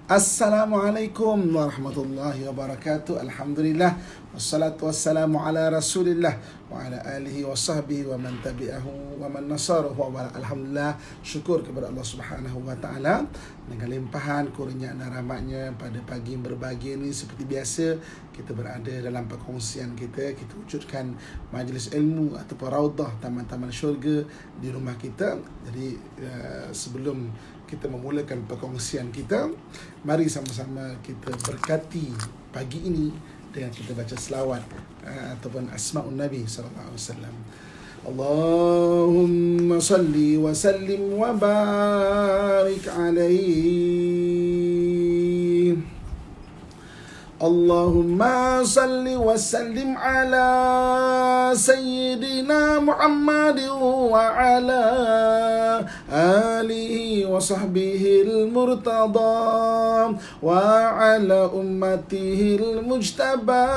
Assalamualaikum warahmatullahi wabarakatuh. Alhamdulillah wassalatu wassalamu ala Rasulillah wa ala alihi wa sahbihi wa man tabi'ahu wa man nasarahu wa bala. Alhamdulillah, syukur kepada Allah Subhanahu wa taala dengan limpahan kurnia dan rahmatnya pada pagi yang berbahagia ini. Seperti biasa, kita berada dalam perkongsian kita wujudkan majlis ilmu ataupun raudah taman-taman syurga di rumah kita. Jadi sebelum kita memulakan perkongsian kita, mari sama-sama kita berkati pagi ini dengan kita baca selawat ataupun asma'un Nabi sallallahu alaihi wasallam. Allahumma salli wa sallim wa barik alaihi. Allahumma salli wa sallim ala sayyidina Muhammad wa ala alihi wa sahbihi al-murtada wa ala ummatihi al-mujtaba.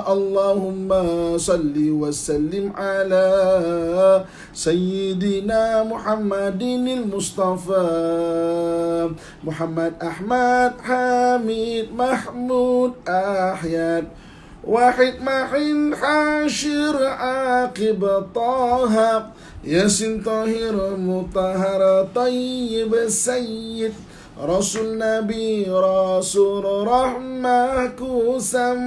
Allahumma salli wa sallim ala sayyidina Muhammadin al-Mustafa Muhammad Ahmad Hamid Mahmud Ahyad Wahid Mahin Hashir Aqib Taha Yasin Tahir Mutahara Tayyib Sayyid Rasul Nabi Rasul Rahmah Kusam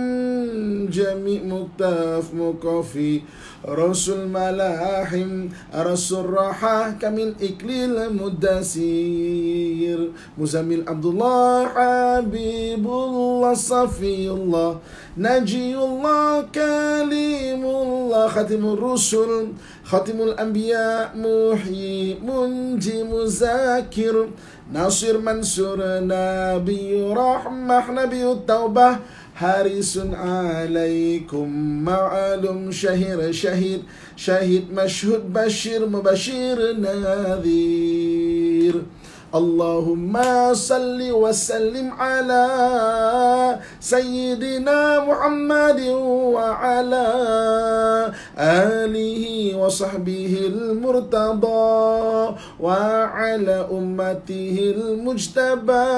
Jami' Muktaf Mukafi Rasul Malahim Rasul Rahah Kamil Iklil Muddasir Muzamil Abdullah Habibullah Safiyullah Najiyullah Kalimullah Khatimul Rusul Khatimul Anbiya Muhyi Munji Muzakir Nasir Mansur Nabi Rahmah Nabi Taubah Harisun alaikum ma'alum syahir syahid Syahid masyhud bashir mubashir nadhir. Allahumma salli wa sallim ala sayyidina Muhammad wa ala alihi wa sahbihi al-murtada wa ala ummatihi al-mujtaba.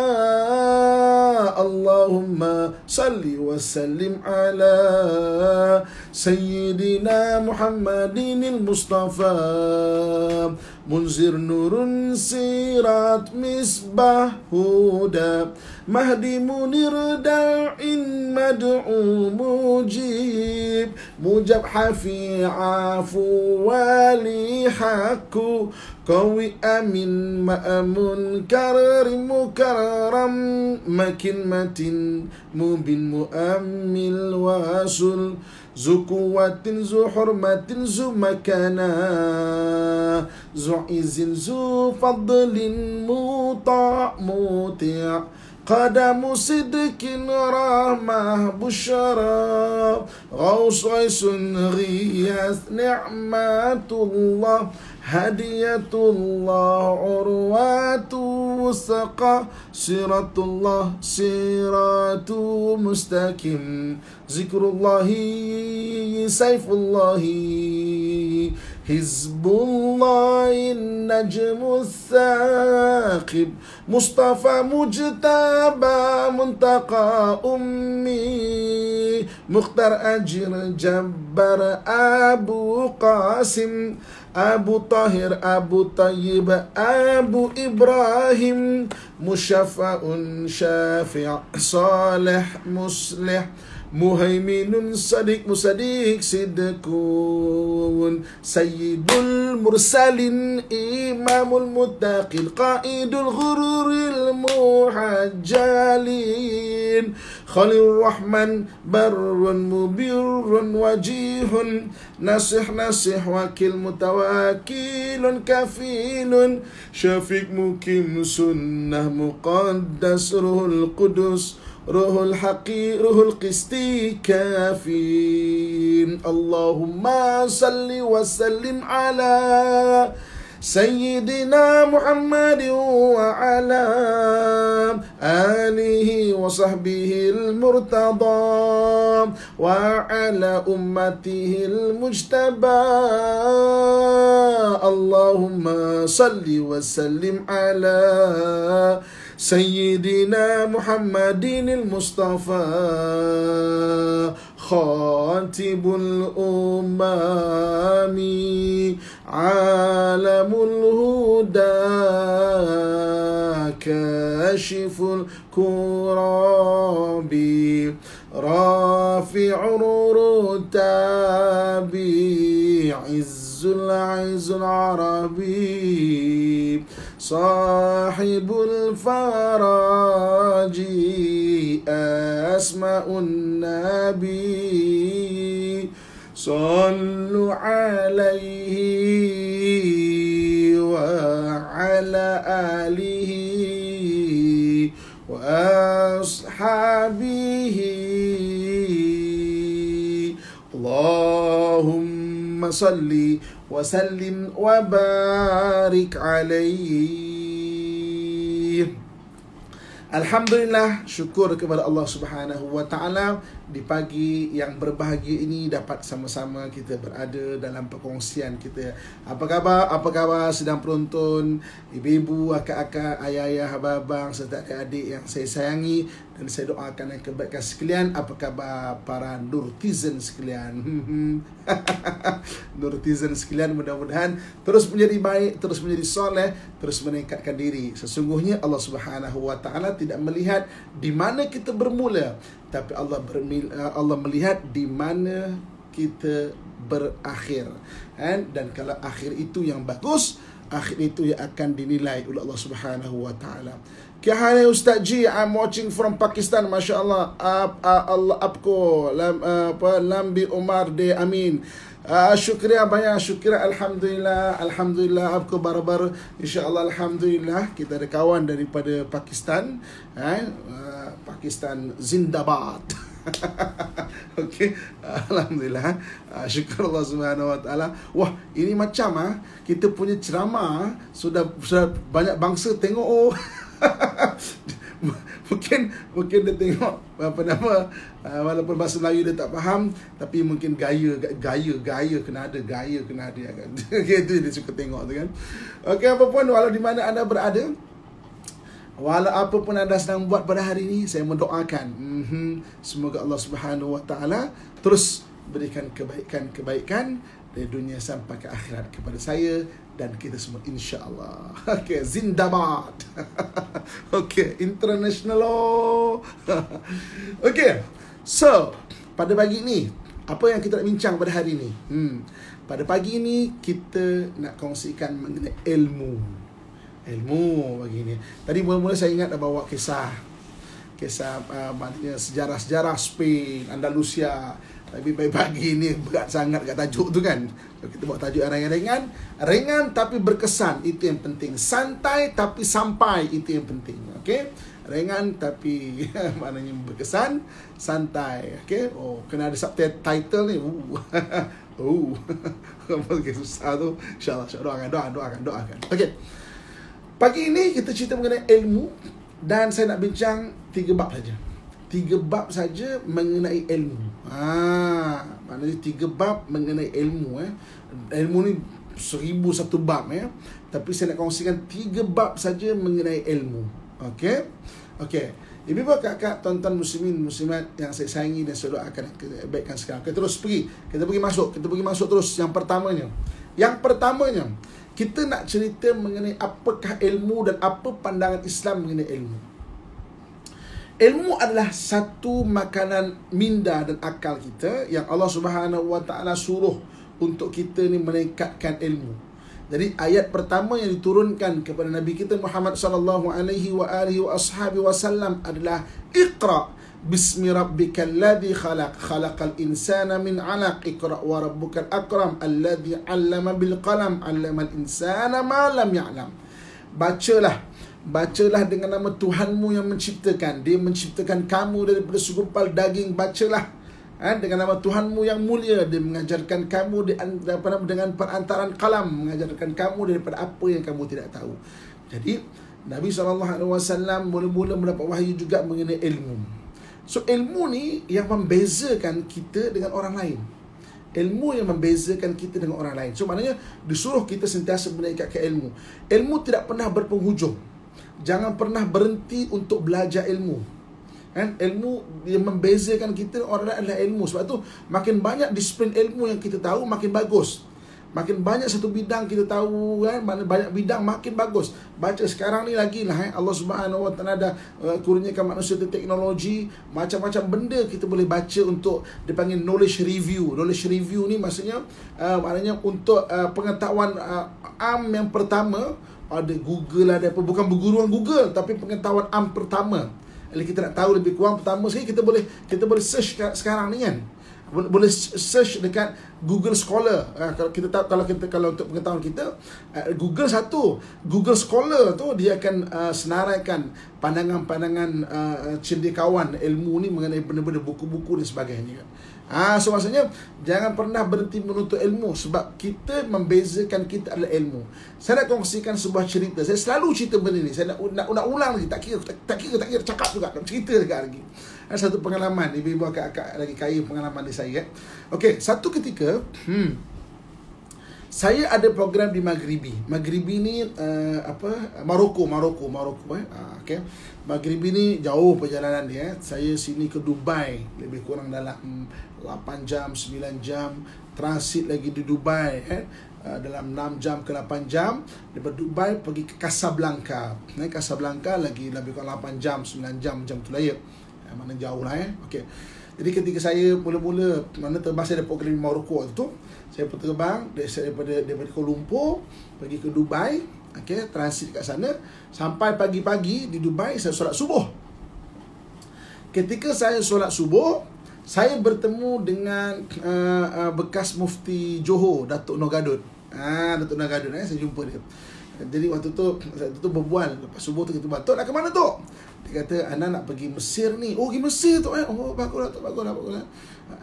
Allahumma salli wa sallim ala sayyidina Muhammadin al-Mustafa Munzir nurun sirat misbah huda Mahdi munir da'in mad'u mujib Mujab hafi afu wali haku Qawi amin ma'amun karim mukarram Makin matin mubin mu'ammil wasul Zu kuwatin zu hurmatin zu makana Zu izin zu fadlin muta' muti' Qadamu sidkin rahmah bushara Ghaus ghaisun ghiyas ni'matullah Hadiyatullah urwatu saqa Siratullah siratu mustaqim Zikrullahi sayfullahi Hizbullahi najmu thaqib Mustafa mujtaba muntaqa ummi Mukhtar ajir jabbar Abu Qasim Abu Tahir, Abu Tayyib, Abu Ibrahim Musyafa'un syafi' salih muslih Muhaiminun sadiq musaddiq sidqun Sayyidul mursalin imamul muttaqin Qaidul ghururil muhajjalin Khalil Rahman barrun mubirrun wajihun Nasih nasih wakil mutawakilun kafilun Syafiq mukim sunnah muqaddas ruhul qudus Ruhul haqi ruhul qisti kafin. Allahumma salli wa sallim ala Sayyidina Muhammad wa ala alihi wa sahbihi al-murtada wa ala ummatihi al-mujtaba. Allahumma salli wa sallim ala Sayyidina Muhammadin al-Mustafa Khatibul umami Alamul huda Kashiful kurabi Rafi'ur rutabi Izzul arabi Sahibul faraji Asma'un nabi Sallu alaihi wa ala alihi wa ashabihi Allahumma salli wa sallim wa barik alaihi. Alhamdulillah, syukur kepada Allah Subhanahu wa taala, di pagi yang berbahagia ini dapat sama-sama kita berada dalam perkongsian kita. Apa khabar? Apa khabar sedang penonton, ibu-ibu, akak-akak, ayah-ayah, abang-abang serta adik-adik yang saya sayangi dan saya doakan yang kebaikan sekalian. Apa khabar para nurtizen sekalian? Nurtizen sekalian, mudah-mudahan terus menjadi baik, terus menjadi soleh, terus meningkatkan diri. Sesungguhnya Allah Subhanahu wa taala tidak melihat di mana kita bermula, tapi Allah melihat di mana kita berakhir. Dan kalau akhir itu yang bagus, akhir itu yang akan dinilai oleh Allah Subhanahu wa taala. Kya hal hai Ustaz Ji? I'm watching from Pakistan. Masya-Allah. Allah apko lambi Umar de Amin. Syukriya banyak, syukriya, alhamdulillah, alhamdulillah, apko barabar, insyaallah, alhamdulillah. Kita ada kawan daripada Pakistan, Pakistan Zindabad. Okey, alhamdulillah, syukur Allah Subhanahu wa taala. Wah, ini macam kita punya ceramah sudah banyak bangsa tengok. Mungkin dia tengok apa nama, walaupun bahasa Melayu dia tak faham, tapi mungkin gaya kena ada kan. Okey, itu dia suka tengok tu kan. Okey, apapun, walau di mana anda berada, walau apa pun anda sedang buat pada hari ini, saya mendoakan semoga Allah Subhanahu wa taala terus berikan kebaikan dari dunia sampai ke akhirat kepada saya dan kita semua, insya-Allah. Okey, Zindabad. Okey, international. Okey. So, pada pagi ni, apa yang kita nak bincang pada hari ni? Pada pagi ni kita nak kongsikan mengenai ilmu pagi ni. Tadi mula-mula saya ingat dah bawa kisah maknanya sejarah Spain, Andalusia. Tapi pagi ni berat sangat kat tajuk tu kan. So, kita buat tajuk yang ringan tapi berkesan, itu yang penting. Santai tapi sampai, itu yang penting. Okey, ringan tapi maknanya berkesan, santai. Okey, kena ada subtitle ni. Okey, susah tu. Insya-Allah, doakan. Okey, pagi ini kita cerita mengenai ilmu dan saya nak bincang 3 bab saja. 3 bab saja mengenai ilmu. Maknanya 3 bab mengenai ilmu. Ilmu ni 1001 bab tapi saya nak kongsikan 3 bab saja mengenai ilmu. Okey. Ibu kakak, tuan-tuan muslimin muslimat yang saya sayangi dan saya doakan kebaikan sekarang. Kita terus pergi. Kita pergi masuk terus yang pertamanya. Kita nak cerita mengenai apakah ilmu dan apa pandangan Islam mengenai ilmu. Ilmu adalah satu makanan minda dan akal kita yang Allah Subhanahu wa taala suruh untuk kita ni meningkatkan ilmu. Jadi ayat pertama yang diturunkan kepada Nabi kita Muhammad sallallahu alaihi wasallam adalah Iqra bismi rabbikal ladzi khalaqal insana min 'alaq, Iqra wa rabbukal akram alladzi 'allama bil qalam 'allamal insana ma lam ya'lam. Bacalah dengan nama Tuhanmu yang menciptakan. Dia menciptakan kamu daripada segumpal daging. Bacalah dengan nama Tuhanmu yang mulia. Dia mengajarkan kamu dengan perantaran kalam, mengajarkan kamu daripada apa yang kamu tidak tahu. Jadi Nabi SAW mula-mula mendapat wahyu juga mengenai ilmu. So ilmu ni yang membezakan kita dengan orang lain. Ilmu yang membezakan kita dengan orang lain. So maknanya disuruh kita sentiasa meningkatkan ilmu. Ilmu tidak pernah berpenghujung. jangan pernah berhenti untuk belajar ilmu. Kan? Ilmu yang membezakan kita orang lain adalah ilmu. Sebab tu makin banyak disiplin ilmu yang kita tahu, makin bagus. Makin banyak satu bidang kita tahu, kan, banyak bidang makin bagus. Baca sekarang ni lagi lah, Allah Subhanahu Wa Taala ada kurniakan manusia tu teknologi, macam-macam benda kita boleh baca untuk dipanggil knowledge review. Knowledge review ni maksudnya maknanya untuk pengetahuan am yang pertama, ada Google, ada apa, bukan berguruan Google, tapi pengetahuan am pertama. Jadi kita nak tahu lebih kurang pertama sekali, kita boleh search sekarang ni kan. Boleh search dekat Google Scholar. Kalau kita tahu, kalau untuk pengetahuan kita, Google Scholar tu dia akan senaraikan pandangan-pandangan cendekiawan ilmu ni mengenai benda-benda buku-buku dan sebagainya. So maksudnya jangan pernah berhenti menuntut ilmu, sebab kita membezakan kita adalah ilmu. Saya nak kongsikan sebuah cerita. Saya selalu cerita benda ni. Saya nak ulang lagi. Tak kira cakap juga, nak cerita dekat lagi. Satu pengalaman, ibu-ibu akak lagi kaya pengalaman di saya. Okey, satu ketika saya ada program di Maghribi. Maghribi ni Maroko. Okey. Maghribi ni jauh perjalanan dia. Saya sini ke Dubai lebih kurang dalam 8 jam, 9 jam. Transit lagi di Dubai dalam 6 jam ke 8 jam. Daripada Dubai pergi ke Casablanca. Casablanca lagi lebih kurang 8 jam, 9 jam tu lah ya. Mana jauh lah Okey. Jadi ketika saya mula-mula terbang, saya ada program di Maroko tu, saya terbang daripada Kuala Lumpur pergi ke Dubai. Okey, transit kat sana sampai pagi-pagi di Dubai. Saya solat subuh. Ketika saya solat subuh, saya bertemu dengan bekas mufti Johor, Datuk Nur Gadut. Datuk Nur Gadut saya jumpa dia. Jadi waktu tu berbual lepas subuh tu, kita buat, "Tok nak ke mana Tok?" Dia kata, "Ana nak pergi Mesir ni." "Oh, pergi Mesir tu Oh, baguslah Tok, baguslah.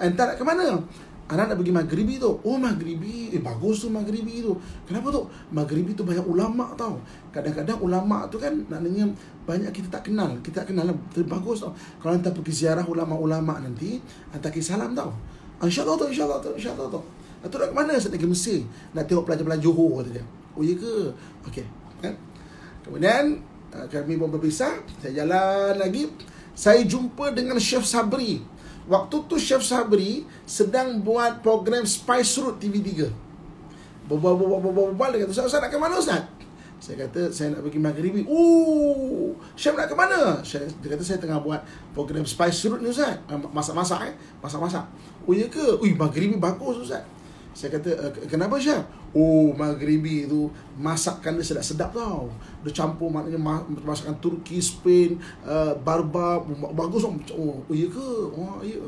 Entah nak ke mana?" "Ana nak pergi Maghribi tu." "Oh, Maghribi. Bagus tu Maghribi tu." "Kenapa Tok?" "Maghribi tu banyak ulama tau. Kadang-kadang ulama tu kan maknanya banyak kita tak kenal lah. Tapi bagus tau. Kalau anda pergi ziarah ulama-ulama nanti, anda kisah salam tau." "InsyaAllah Tok. Tok nak ke mana?" "Saya nak pergi Mesir. Nak tengok pelajar-pelajar Johor," kata dia. "Oh, ya ke?" Okey. Kemudian kami pun berpisah. Saya jalan lagi. Saya jumpa dengan Chef Sabri. Waktu tu Chef Sabri sedang buat program Spice Route TV3. Berbual. Dia kata, "Ustaz nak ke mana Ustaz?" Saya kata, "Saya nak pergi Maghribi." "Oh, Chef nak ke mana?" Dia kata, "Saya tengah buat program Spice Route ni Ustaz. Masak-masak. "Oh, ya ke?" "Ui, Maghribi bagus Ustaz." Saya kata, "Kenapa Chef?" "Oh, Maghribi tu masakan dia sedap-sedap tau. Dia campur maknanya masakan Turki, Spain, Barbar, bagus tau." "Oh, ya ke?" "Oh, ya."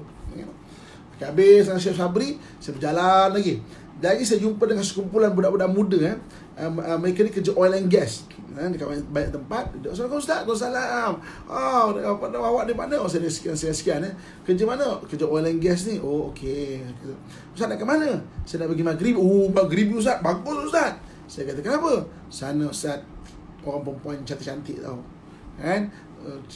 Habis dengan Chef Sabri, saya berjalan lagi. Lagi saya jumpa dengan sekumpulan budak-budak muda. Mereka ni kerja oil and gas. Dekat banyak tempat. "Assalamualaikum Ustaz." "Waalaikumsalam." "Awak di mana?" "Oh, saya sekian. "Kerja mana?" "Kerja oil and gas ni." "Oh, okey." "Ustaz nak ke mana?" "Saya nak pergi Maghrib." "Oh, Maghrib Ustaz. Bagus Ustaz." Saya kata, "Kenapa?" "Sana Ustaz, orang perempuan cantik-cantik tau. Kan?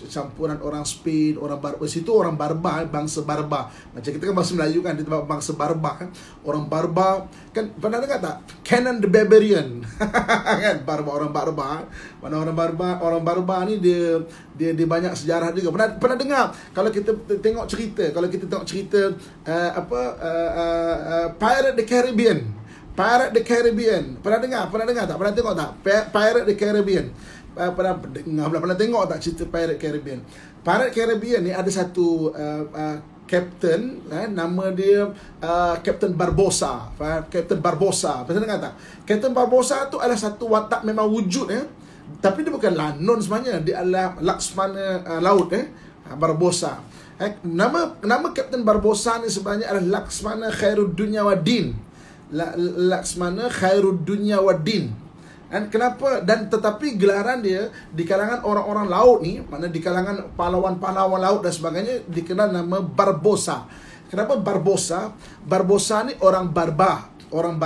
Campuran orang Spain, orang Barbar. Situ orang Barbar, bangsa Barbar. Macam kita kan bahasa Melayu kan, dia bangsa Barbar kan. Orang Barbar kan, pernah dengar tak? Conan the Barbarian. Kan orang Barbar. Mana orang Barbar ni dia banyak sejarah juga. Pernah dengar kalau kita tengok cerita, Pirate the Caribbean. Pernah dengar tak? Pernah tengok tak? Pirate the Caribbean. Pernah tengok tak cerita Pirate Caribbean? Pirate Caribbean ni ada satu captain, nama dia Captain Barbossa. Captain Barbossa, pernah dengar tak? Captain Barbossa tu adalah satu watak memang wujud tapi dia bukan Lanon sebenarnya, dia adalah Laksmana laut Barbossa. Nama Captain Barbossa ni sebenarnya adalah Laksmana Khairuddin Waddin. Laksmana Khairuddin Waddin. Dan kenapa? Dan tetapi gelaran dia di kalangan orang-orang laut ni, mana di kalangan pahlawan-pahlawan laut dan sebagainya, dikenal nama Barbossa. Kenapa Barbossa? Barbossa ni orang Barbar, orang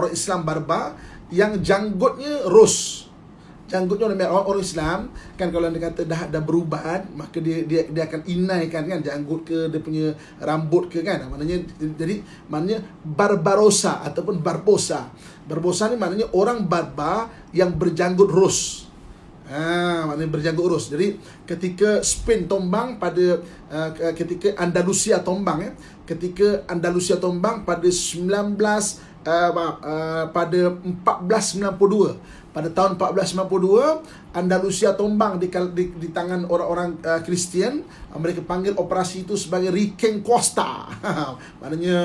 Islam Barbar yang janggutnya ros. Janggutnya orang Islam kan, kalau dia kata dah berubat, maka dia akan inaikan kan janggut ke, dia punya rambut ke kan. Maknanya Barbarossa ataupun Barbossa. Barbossa ni maknanya orang Barbar yang berjanggut ros. Maknanya berjanggut urus. Jadi ketika Spain tombang pada ketika Andalusia tombang, ketika Andalusia tombang pada pada 1492. Pada tahun 1492 Andalusia tombang di tangan orang-orang Kristian. Mereka panggil operasi itu sebagai Reconquista. Maknanya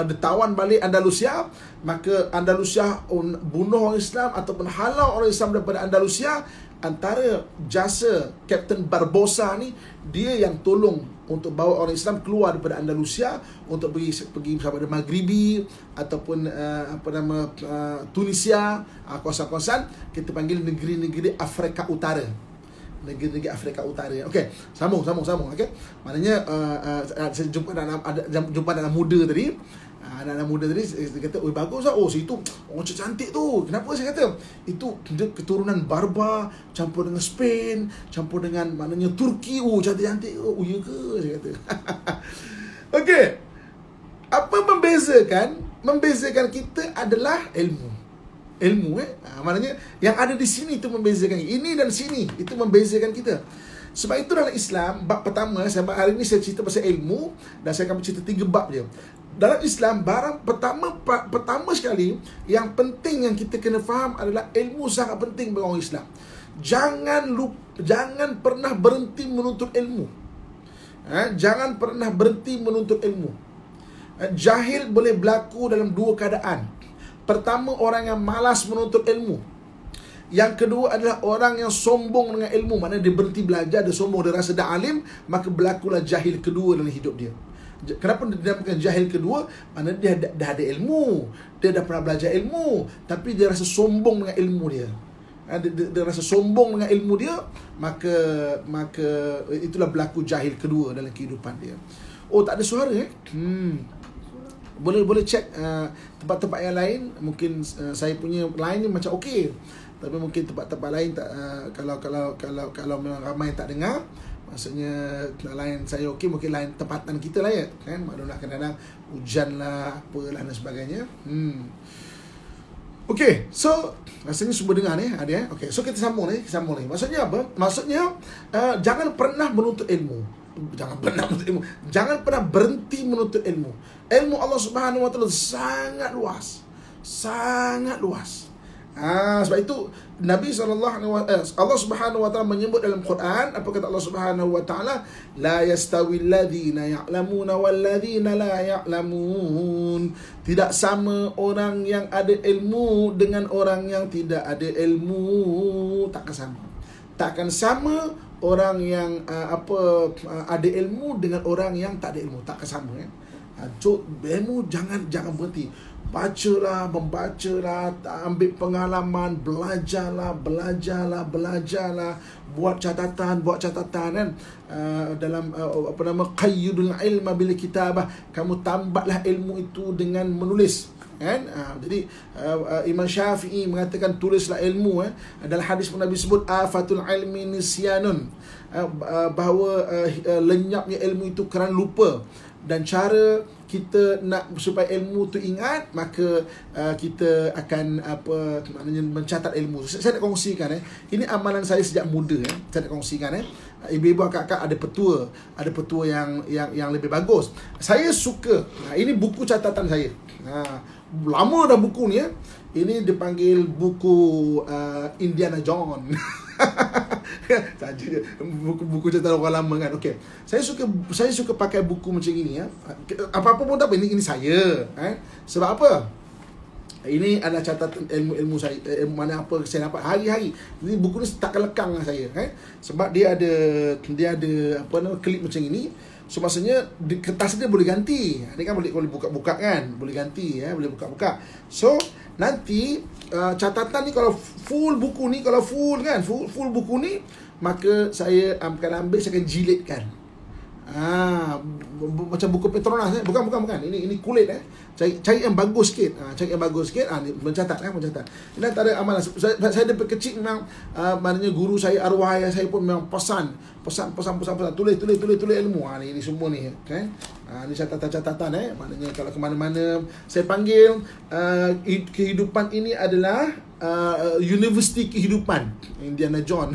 ditawan balik Andalusia. Maka Andalusia bunuh orang Islam ataupun halau orang Islam daripada Andalusia. Antara jasa Kapten Barbosa ni, dia yang tolong untuk bawa orang Islam keluar daripada Andalusia untuk pergi pada Maghribi ataupun Tunisia, kawasan-kawasan kita panggil negeri-negeri Afrika Utara. Negeri-negeri Afrika Utara. Okey, sambung. Okey. Maknanya saya jumpa anak muda tadi. Anak-anak muda tadi dia kata, "Oi, bagus lah. Oh, situ orang cantik tu." Kenapa saya kata? Itu dia keturunan Barbar campur dengan Spain, campur dengan maknanya Turki. Oh, cantik-cantik. Oh, ya ke? Saya kata. Okey. Apa membezakan? Membezakan kita adalah ilmu. Maknanya yang ada di sini itu membezakan. Ini dan sini itu membezakan kita. Sebab itu dalam Islam, bab pertama, hari ini saya cerita pasal ilmu dan saya akan cerita 3 bab je. Dalam Islam, barang pertama sekali yang penting yang kita kena faham adalah ilmu sangat penting bagi orang Islam. Jangan pernah berhenti menuntut ilmu. Jangan pernah berhenti menuntut ilmu. Jahil boleh berlaku dalam 2 keadaan. Pertama, orang yang malas menuntut ilmu. Yang kedua adalah orang yang sombong dengan ilmu. Maknanya dia berhenti belajar, dia sombong, dia rasa dah alim, maka berlakulah jahil kedua dalam hidup dia. Kenapa dia dinamakan jahil kedua? Maknanya dia dah ada ilmu, dia dah pernah belajar ilmu, tapi dia rasa sombong dengan ilmu dia. Dia rasa sombong dengan ilmu dia, maka itulah berlaku jahil kedua dalam kehidupan dia. Oh, tak ada suara Boleh cek tempat-tempat yang lain. Mungkin saya punya line ni macam okey, tapi mungkin tempat-tempat lain tak, kalau memang ramai tak dengar, maksudnya line saya okey, mungkin line tempatan kita lah kan. Maklumlah kadang-kadang hujan lah, apalah dan sebagainya. Okey, so rasanya semua dengar ni ada Okey, so kita sambung ni. Maksudnya apa? Maksudnya jangan pernah menuntut ilmu. Jangan pernah berhenti menuntut ilmu. Ilmu Allah Subhanahu Wa Taala sangat luas. Sebab itu Nabi Allah Subhanahu Wa Taala menyebut dalam Quran, apa kata Allah Subhanahu Wa Taala? La yastawil ladzina ya'lamuna wal ladzina la ya'lamun. Tidak sama orang yang ada ilmu dengan orang yang tidak ada ilmu. Takkan sama orang yang ada ilmu dengan orang yang tak ada ilmu. Takkan sama ilmu jangan berhenti. Membacalah, ambil pengalaman, belajarlah, buat catatan kan. Dalam qayyidul ilma bil kitabah, kamu tambahlah ilmu itu dengan menulis kan. Jadi Imam Syafi'i mengatakan tulislah ilmu. Dalam hadis pun Nabi sebut afatul ilmi nisyanun, bahawa lenyapnya ilmu itu kerana lupa. Dan cara kita nak supaya ilmu tu ingat, maka kita akan maknanya mencatat ilmu. Saya nak kongsikan ini amalan saya sejak muda saya nak kongsikan ibu-ibu, akak-akak ada petua yang lebih bagus. Saya suka ini buku catatan saya. Lama dah buku ni Ini dipanggil buku Indiana Jones. Buku cerita orang lama kan. Okey. Saya suka pakai buku macam ini Apa-apa pun tak apa, ini saya Sebab apa? Ini adalah catatan ilmu saya, mana apa saya dapat hari-hari. Ini buku ni tak lekang dengan saya sebab dia ada klip macam ini. So maksudnya kertas dia boleh ganti. Dia kan boleh buka-buka kan, boleh ganti boleh buka-buka. So nanti catatan ni kalau full buku ni, full buku ni, maka saya akan ambil, saya akan jilidkan. Macam buku Petronas bukan. Ini kulit cari yang bagus sikit. Ni mencatat. Dan tak ada amalan. Saya daripada kecil memang maknanya guru saya, arwah ayah saya pun memang pesan tulis ilmu. Ini semua ni kan. Ni catatan. Maknanya kalau ke mana-mana saya panggil kehidupan ini adalah universiti kehidupan, Indiana John.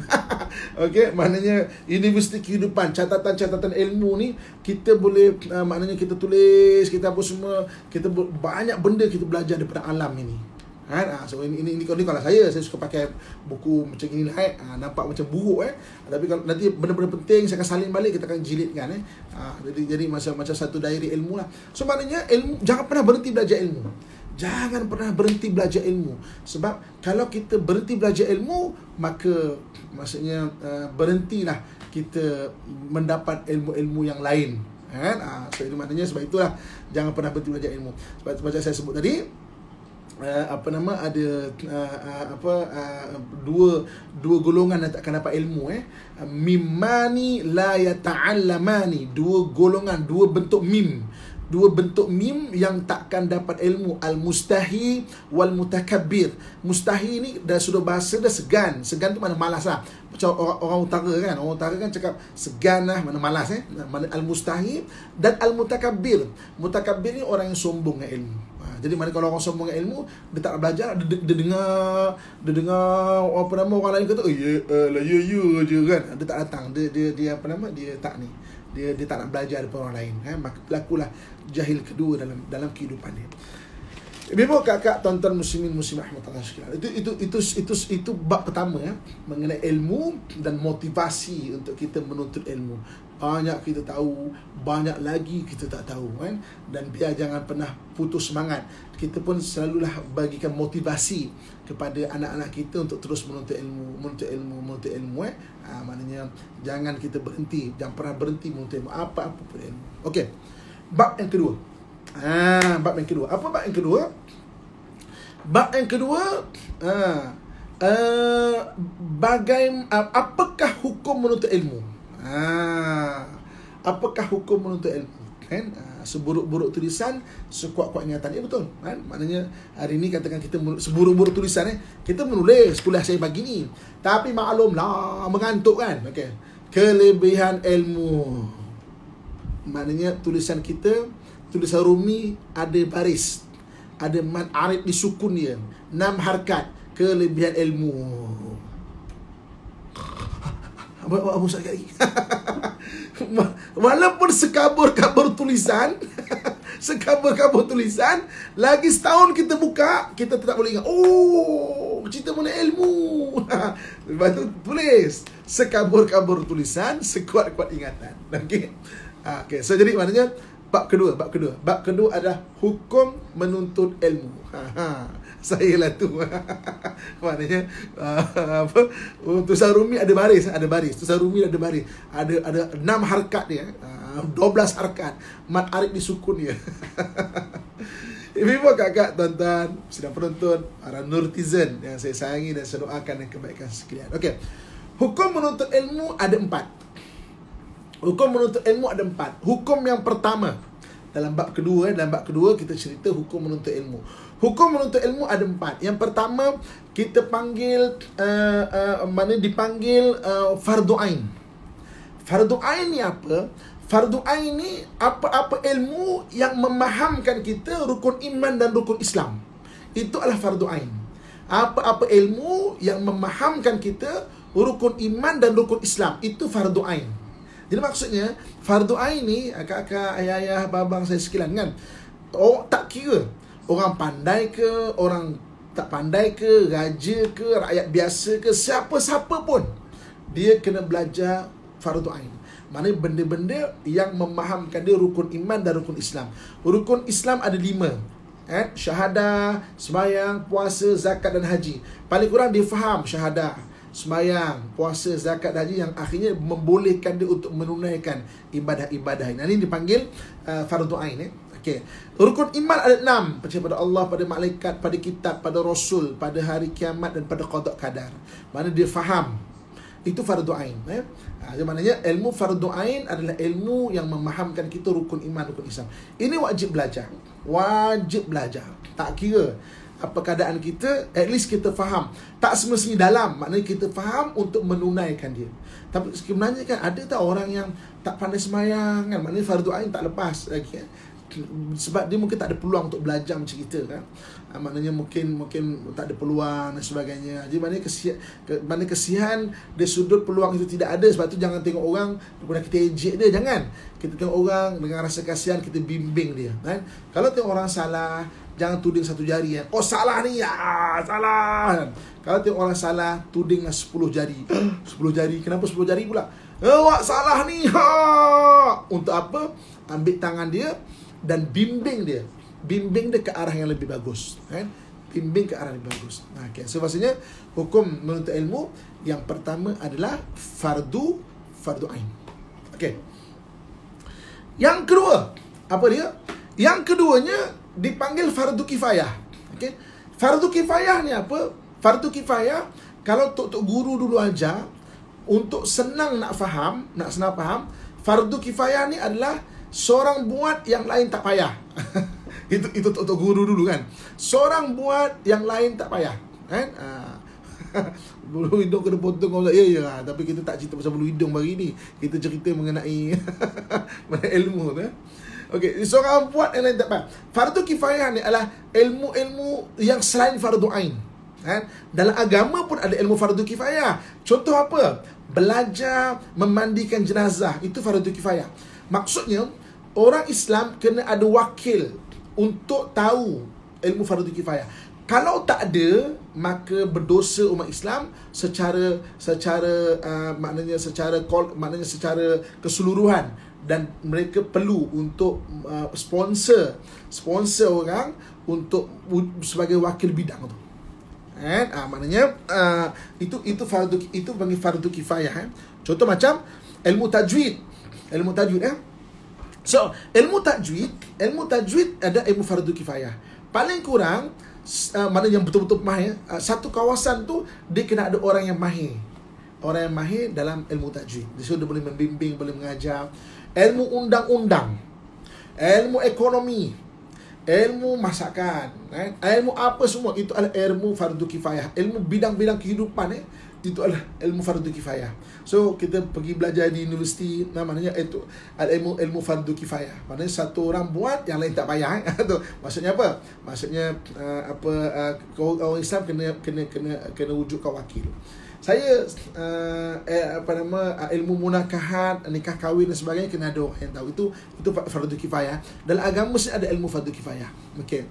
Okey, maknanya universiti kehidupan, catatan-catatan ilmu ni kita boleh maknanya kita tulis, kita apa semua, kita banyak benda kita belajar daripada alam ini. So ini kalau saya suka pakai buku macam ini lah, nampak macam buruk tapi kalau nanti benda-benda penting saya akan salin balik, kita akan jilidkan jadi macam satu diary ilmu lah. So maknanya ilmu, jangan pernah berhenti belajar ilmu. Jangan pernah berhenti belajar ilmu. Sebab kalau kita berhenti belajar ilmu, maka maksudnya berhentilah kita mendapat ilmu-ilmu yang lain. So itu maknanya, sebab itulah jangan pernah berhenti belajar ilmu. Sebab macam saya sebut tadi, ada dua golongan yang tak akan dapat ilmu mimani la yata'allamani, dua golongan, dua bentuk mim yang takkan dapat ilmu, al-mustahi wal mutakabbir. Mustahi ni dah sudah bahasa dah segan tu mana malas lah. Macam orang utara kan cakap segan lah, mana malas mana al-mustahi dan al-mutakabbir. Mutakabbir ni orang yang sombong dengan ilmu. Jadi mana kalau orang sombong dengan ilmu, dia tak nak belajar, dia dengar orang lain kata ya je kan, dia tak datang, dia tak nak belajar daripada orang lain, maka berlakulah jahil kedua dalam kehidupan dia. Ibu kakak, tuan-tuan muslimin muslimat rahmatullah sekalian, itu bab pertama mengenai ilmu dan motivasi untuk kita menuntut ilmu. Banyak kita tahu, banyak lagi kita tak tahu dan biar jangan pernah putus semangat. Kita pun selalulah bagikan motivasi kepada anak-anak kita untuk terus menuntut ilmu. Maknanya jangan kita berhenti, jangan pernah berhenti menuntut ilmu, apa-apa pun ilmu. Okey. Bab yang kedua. Bab yang kedua. Apa bab yang kedua? Bab yang kedua, apakah hukum menuntut ilmu? Apakah hukum menuntut ilmu? Seburuk-buruk tulisan, sekuat-kuat ingatan. Betul maknanya hari ni katakan kita seburuk-buruk tulisan kita menulis kuliah saya pagi ni, tapi maklumlah mengantuk kan. Okey. Kelebihan ilmu, maknanya tulisan kita, tulisan Rumi ada baris, ada mad arif disukun dia, 6 harakat. Kelebihan ilmu. Apa sakit lagi? Walaupun sekabur-kabur tulisan lagi setahun kita buka, kita tetap boleh ingat, cerita mengenai ilmu. Lepas tu tulis sekabur-kabur tulisan, sekuat-kuat ingatan. Okay, so jadi maknanya bab kedua adalah hukum menuntut ilmu. Saya lah tu. Maknanya tulisan Rumi ada baris, tulisan Rumi ada baris, ada 6 harakat dia, 12 harakat, mad arif disukun dia. Ibu kakak, tuan-tuan sedang penonton, para nurtizen yang saya sayangi dan saya doakan yang kebaikan sekalian. Okey. Hukum menuntut ilmu ada 4. Hukum yang pertama, dalam bab kedua kita cerita hukum menuntut ilmu. Hukum menuntut ilmu ada 4. Yang pertama, kita panggil dipanggil fardu ain. Fardu ain ni apa? Fardu ain ni apa-apa ilmu yang memahamkan kita rukun iman dan rukun Islam. Itu adalah fardu ain. Apa-apa ilmu yang memahamkan kita rukun iman dan rukun Islam, itu fardu ain. Jadi maksudnya fardu ain ni, kakak, ayah, abang saya sekalian kan, tak kira orang pandai ke, orang tak pandai ke, raja ke, rakyat biasa ke, siapa-siapa pun, dia kena belajar fardu ain. Maknanya benda-benda yang memahamkan dia rukun iman dan rukun Islam. Rukun Islam ada 5. Syahadah, sembahyang, puasa, zakat dan haji. Paling kurang dia faham syahadah, sembahyang, puasa, zakat dan haji, yang akhirnya membolehkan dia untuk menunaikan ibadah-ibadah ini. Ini dipanggil fardu ain. Okay. Rukun iman ada 6. Percaya pada Allah, pada malaikat, pada kitab, pada rasul, pada hari kiamat dan pada qada qadar. Mana dia faham. Itu fardu ain. Jadi maknanya ilmu fardu ain adalah ilmu yang memahamkan kita rukun iman, rukun Islam. Ini wajib belajar. Tak kira apa keadaan kita, at least kita faham. Tak semestinya dalam, maknanya kita faham untuk menunaikan dia. Tapi sebenarnya kan ada tak orang yang tak pandai sembahyang kan, maknanya fardu ain tak lepas lagi kan. sebab dia mungkin tak ada peluang untuk belajar macam kita kan. Maknanya mungkin tak ada peluang dan sebagainya. Jadi mana kesian dari sudut peluang itu tidak ada. Sebab tu jangan tengok orang kemudian kita ejek dia, jangan. Kita tengok orang dengan rasa kasihan, kita bimbing dia kan. Kalau tengok orang salah, jangan tuding satu jari kan. Oh salah ni, salah kan. Kalau tengok orang salah, tudinglah 10 jari. 10 jari, kenapa 10 jari pula? Awak salah ni. Untuk apa? Ambil tangan dia dan bimbing dia. Bimbing dia ke arah yang lebih bagus kan? Bimbing ke arah yang lebih bagus. Okay. So maksudnya hukum menuntut ilmu yang pertama adalah fardu ain. Okay. Yang kedua, apa dia? Yang keduanya dipanggil fardu kifayah. Okay. Fardu kifayah ni apa? Fardu kifayah kalau tok guru dulu ajar, untuk senang nak faham, fardu kifayah ni adalah seorang buat yang lain tak payah. Itu tok guru dulu kan. Seorang buat yang lain tak payah, kan? Bulu hidung kena potong kau tak? Ya. Tapi kita tak cerita pasal bulu hidung hari ni. Kita cerita mengenai ilmu tu. Okey, seorang buat yang lain tak payah. Fardu kifayah ni adalah ilmu-ilmu yang selain fardu ain. Kan? Dalam agama pun ada ilmu fardu kifayah. Contoh apa? Belajar memandikan jenazah, itu fardu kifayah. Maksudnya orang Islam kena ada wakil untuk tahu ilmu fardu kifayah. Kalau tak ada, maka berdosa umat Islam secara maknanya secara keseluruhan, dan mereka perlu untuk sponsor orang untuk sebagai wakil bidang tu. Maknanya itu fardu, itu bagi fardu kifayah. Contoh macam ilmu tajwid. So, ilmu tajwid ada ilmu fardu kifayah. Paling kurang mana yang betul-betul mahir, satu kawasan tu dia kena ada orang yang mahir. Orang yang mahir dalam ilmu tajwid. Dia boleh membimbing, boleh mengajar. Ilmu undang-undang, ilmu ekonomi, ilmu masakan, ilmu apa semua, itu adalah ilmu fardu kifayah. Ilmu bidang-bidang kehidupan itu adalah ilmu fardu kifayah. So kita pergi belajar di universiti, namanya itu ilmu fardu kifayah. Maknanya satu orang buat, yang lain tak payah. Maksudnya apa? Maksudnya orang Islam kena wujudkan wakil. Saya ilmu munakahat, nikah kahwin dan sebagainya, kena ada orang yang tahu. Itu fardu kifayah. Dalam agama mesti ada ilmu fardu kifayah. Okey.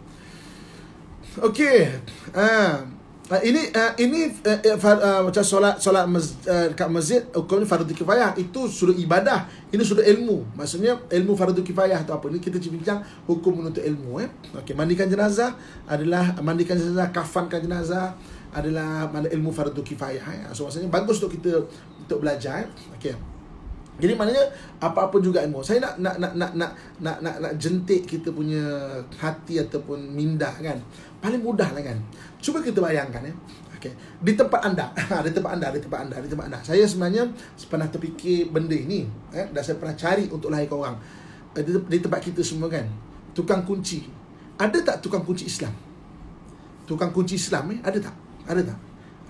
Ini macam solat kat masjid, hukumnya fardu kifayah. Itu sudah ibadah, ini sudah ilmu. Maksudnya ilmu fardu kifayah atau apa, ini kita bincang hukum menuntut ilmu. Okey, mandikan jenazah, kafankan jenazah adalah ilmu fardu kifayah. So maksudnya bagus untuk kita untuk belajar. Okey. Jadi maknanya apa-apa juga ilmu. Saya nak jentik kita punya hati ataupun minda kan. Paling mudah lah kan. Cuba kita bayangkan Okey. Di tempat anda, di tempat anda. Saya sebenarnya pernah terfikir benda ini, dan saya pernah cari untuk lahir orang. Di tempat kita semua kan, tukang kunci. Ada tak tukang kunci Islam? Tukang kunci Islam ada tak? Ada tak?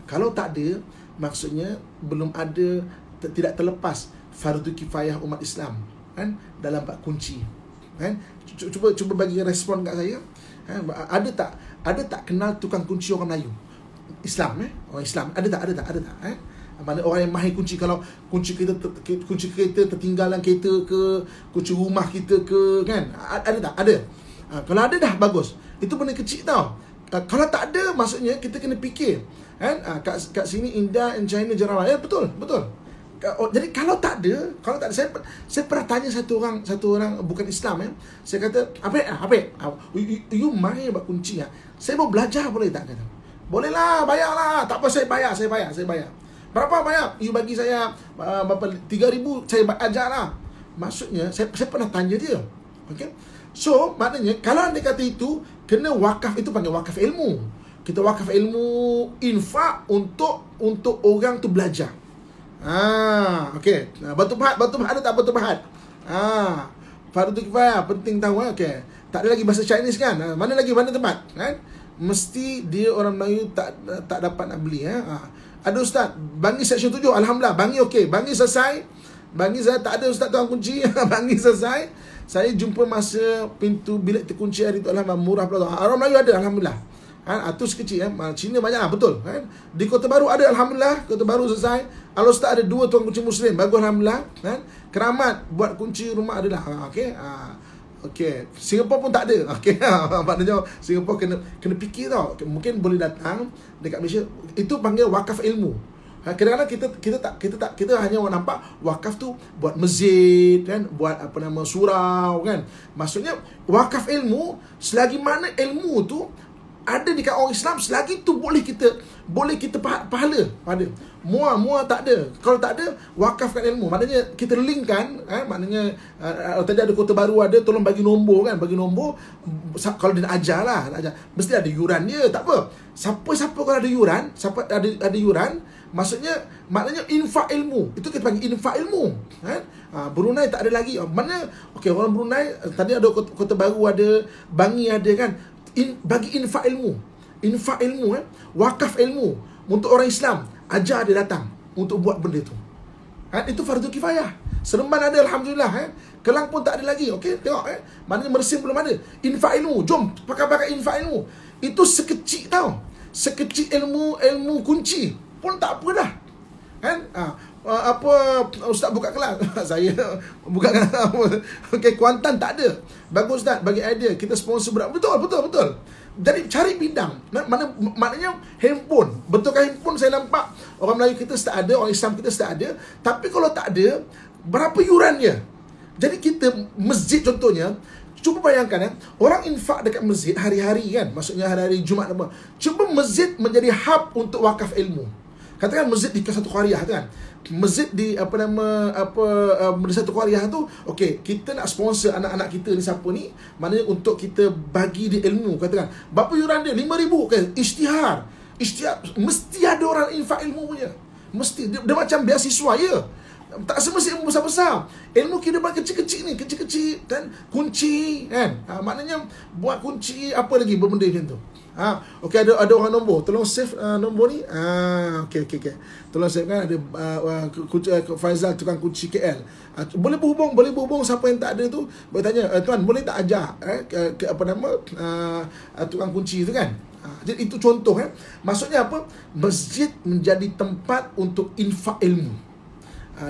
Kalau tak ada, maksudnya belum ada, tidak terlepas fardu kifayah umat Islam kan dalam bab kunci kan. Cuba bagi respon kat saya. Ada tak kenal tukang kunci orang Melayu Islam orang Islam? Ada tak mana orang yang mahir kunci? Kalau kunci kereta tertinggal dalam kereta ke, kunci rumah kita ke kan, ada tak? Ada. Kalau ada dah bagus. Itu benda kecil tau. Kalau tak ada, maksudnya kita kena fikir kan. Kat sini India and China Jerawat. Betul. Jadi kalau tak ada, saya pernah tanya satu orang bukan Islam Saya kata, apa? You mahir buat kunci saya mau belajar boleh tak? Kata, boleh lah, bayar lah. Tak apa, saya bayar. Berapa bayar? You bagi saya berapa? 3,000, saya ajar lah. Maksudnya saya pernah tanya dia. Okay? So maknanya kalau anda kata itu, kena wakaf. Itu panggil wakaf ilmu. Kita wakaf ilmu, infak untuk orang tu belajar. Okey. Batu pahat ada tak batu pahat? Fardu kifayah, penting tahu. Okey. Tak ada lagi bahasa Chinese kan? Mana tempat? Kan? Mesti dia orang Melayu tak dapat nak beli. Ada ustaz, bangi section 7. Alhamdulillah, bangi okey. Bangi selesai. Bangi saya tak ada ustaz tukang kunci. Bangi selesai. saya jumpa masa pintu bilik terkunci hari tu, alhamdulillah murah pula. Orang Melayu ada, alhamdulillah. Tu sekecil Cina banyak betul kan. Di Kota Baru ada, alhamdulillah. Kota Baru selesai. Al-Ustaz ada 2 tukang kunci Muslim, bagus alhamdulillah kan. Keramat buat kunci rumah adalah okey. Singapura pun tak ada. Okey. Maknanya Singapura kena fikir tau. Mungkin boleh datang dekat Malaysia. Itu panggil wakaf ilmu. Kadang-kadang kita hanya nampak wakaf tu buat masjid kan, buat surau kan. Maksudnya wakaf ilmu, selagi mana ilmu tu ada dekat orang Islam, selagi tu boleh kita pahala pada. Mua tak ada. Kalau tak ada, wakafkan ilmu. Maknanya kita linkkan, maknanya tadi ada Kota Baru ada, tolong bagi nombor kan, bagi nombor. Kalau dia nak ajar lah, mesti ada yuran dia, tak apa. Siapa kalau ada yuran, ada yuran, maknanya infak ilmu. Itu kita panggil infak ilmu kan. Brunei tak ada lagi. Mana orang Brunei tadi ada Kota Baru ada, Bangi ada kan. Bagi infak ilmu. Infak ilmu wakaf ilmu untuk orang Islam. Ajar dia datang untuk buat benda tu. Itu fardu kifayah. Seremban ada, alhamdulillah. Kelang pun tak ada lagi. Okey, tengok maknanya Mersing belum ada. Infak ilmu. Jom pakai infak ilmu. Itu sekecil tau. Sekecil ilmu kunci pun tak apa dah. Kan? Ustaz buka kelas. Saya buka kelas. Okey, Kuantan tak ada. Bagus Ustaz bagi idea. Kita sponsor betul. Jadi cari bidang. Maknanya handphone. Betulkah handphone saya nampak orang Melayu kita tak ada, orang Islam kita tak ada. Tapi kalau tak ada, berapa yurannya? Jadi kita masjid contohnya, cuba bayangkan orang infak dekat masjid hari-hari kan. Maksudnya hari-hari Jumaat apa. Cuba masjid menjadi hub untuk wakaf ilmu. Katakan masjid di satu qaryah kan. Masjid di di satu qaryah tu, okey, kita nak sponsor anak-anak kita ni siapa ni, maknanya untuk kita bagi dia ilmu, katakan. Berapa yuran dia? 5,000 kan. Isytihar mesti ada orang infak ilmu punya. Mesti dia macam beasiswa ya. Tak semesti ilmu besar-besar. Ilmu kehidupan kecil-kecil ni, kecil-kecil kan, kunci kan. Maknanya buat kunci apa lagi benda macam tu. Okey, ada orang nombor. Tolong save nombor ni. Okey. Tolong save kan, ada Faizal tukang kunci KL. Boleh berhubung siapa yang tak ada tu, boleh tanya, tuan boleh tak ajar tukang kunci tu kan. Jadi itu contoh Maksudnya apa? Masjid menjadi tempat untuk infak ilmu.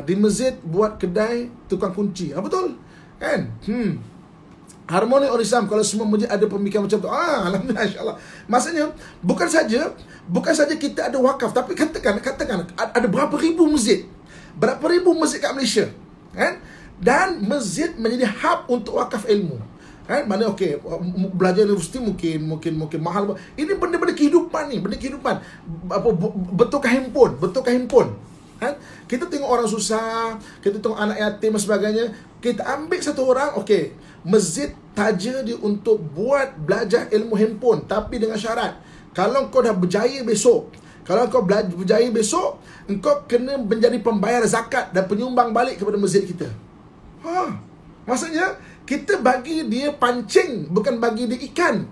Di masjid buat kedai tukang kunci. Betul? Kan? Harmoni orang Islam kalau semua masjid ada pemikiran macam tu. Alhamdulillah, insya-Allah. Maksudnya bukan saja kita ada wakaf, tapi katakan ada berapa ribu masjid. Berapa ribu masjid kat Malaysia. Kan? Dan masjid menjadi hub untuk wakaf ilmu. Kan? Mana belajar universiti mungkin mahal. Ini benda-benda kehidupan ni, benda kehidupan. Betulkah handphone? Kan? Kita tengok orang susah, kita tengok anak yatim dan sebagainya. Kita ambil satu orang, masjid taja dia untuk buat belajar ilmu handphone, tapi dengan syarat, kalau kau dah berjaya besok, engkau kena menjadi pembayar zakat dan penyumbang balik kepada masjid kita. Maksudnya kita bagi dia pancing, bukan bagi dia ikan.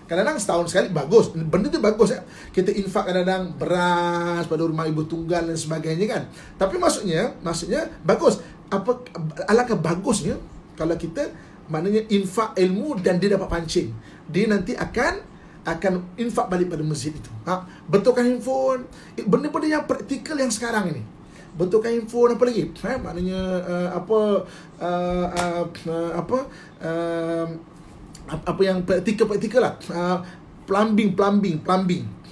Kadang-kadang setahun sekali bagus, benda tu bagus kita infak kadang-kadang beras pada rumah ibu tunggal dan sebagainya kan. Tapi maksudnya bagus. Alangkah bagusnya kalau kita maknanya infak ilmu dan dia dapat pancing. Dia nanti akan infak balik pada masjid itu. Betulkan handphone, benda-benda yang praktikal yang sekarang ini. Betulkan handphone, apa lagi? Maknanya apa yang praktikal lah. Plumbing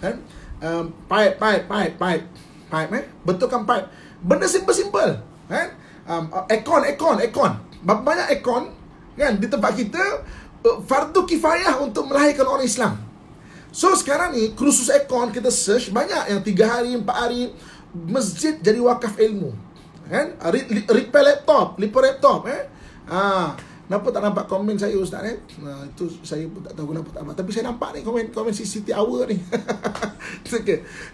kan. Pipe. Betulkan pipe. Benda simple kan. Aircon. Berapa banyak aircon kan di tempat kita, fardu kifayah untuk melahirkan orang Islam. So sekarang ni kursus aircon kita search banyak yang 3 hari 4 hari. Masjid jadi wakaf ilmu kan. Repair laptop. Kenapa tak nampak komen saya Ustaz itu saya pun tak tahu kenapa tak nampak. Tapi saya nampak ni komen CCT hour ni.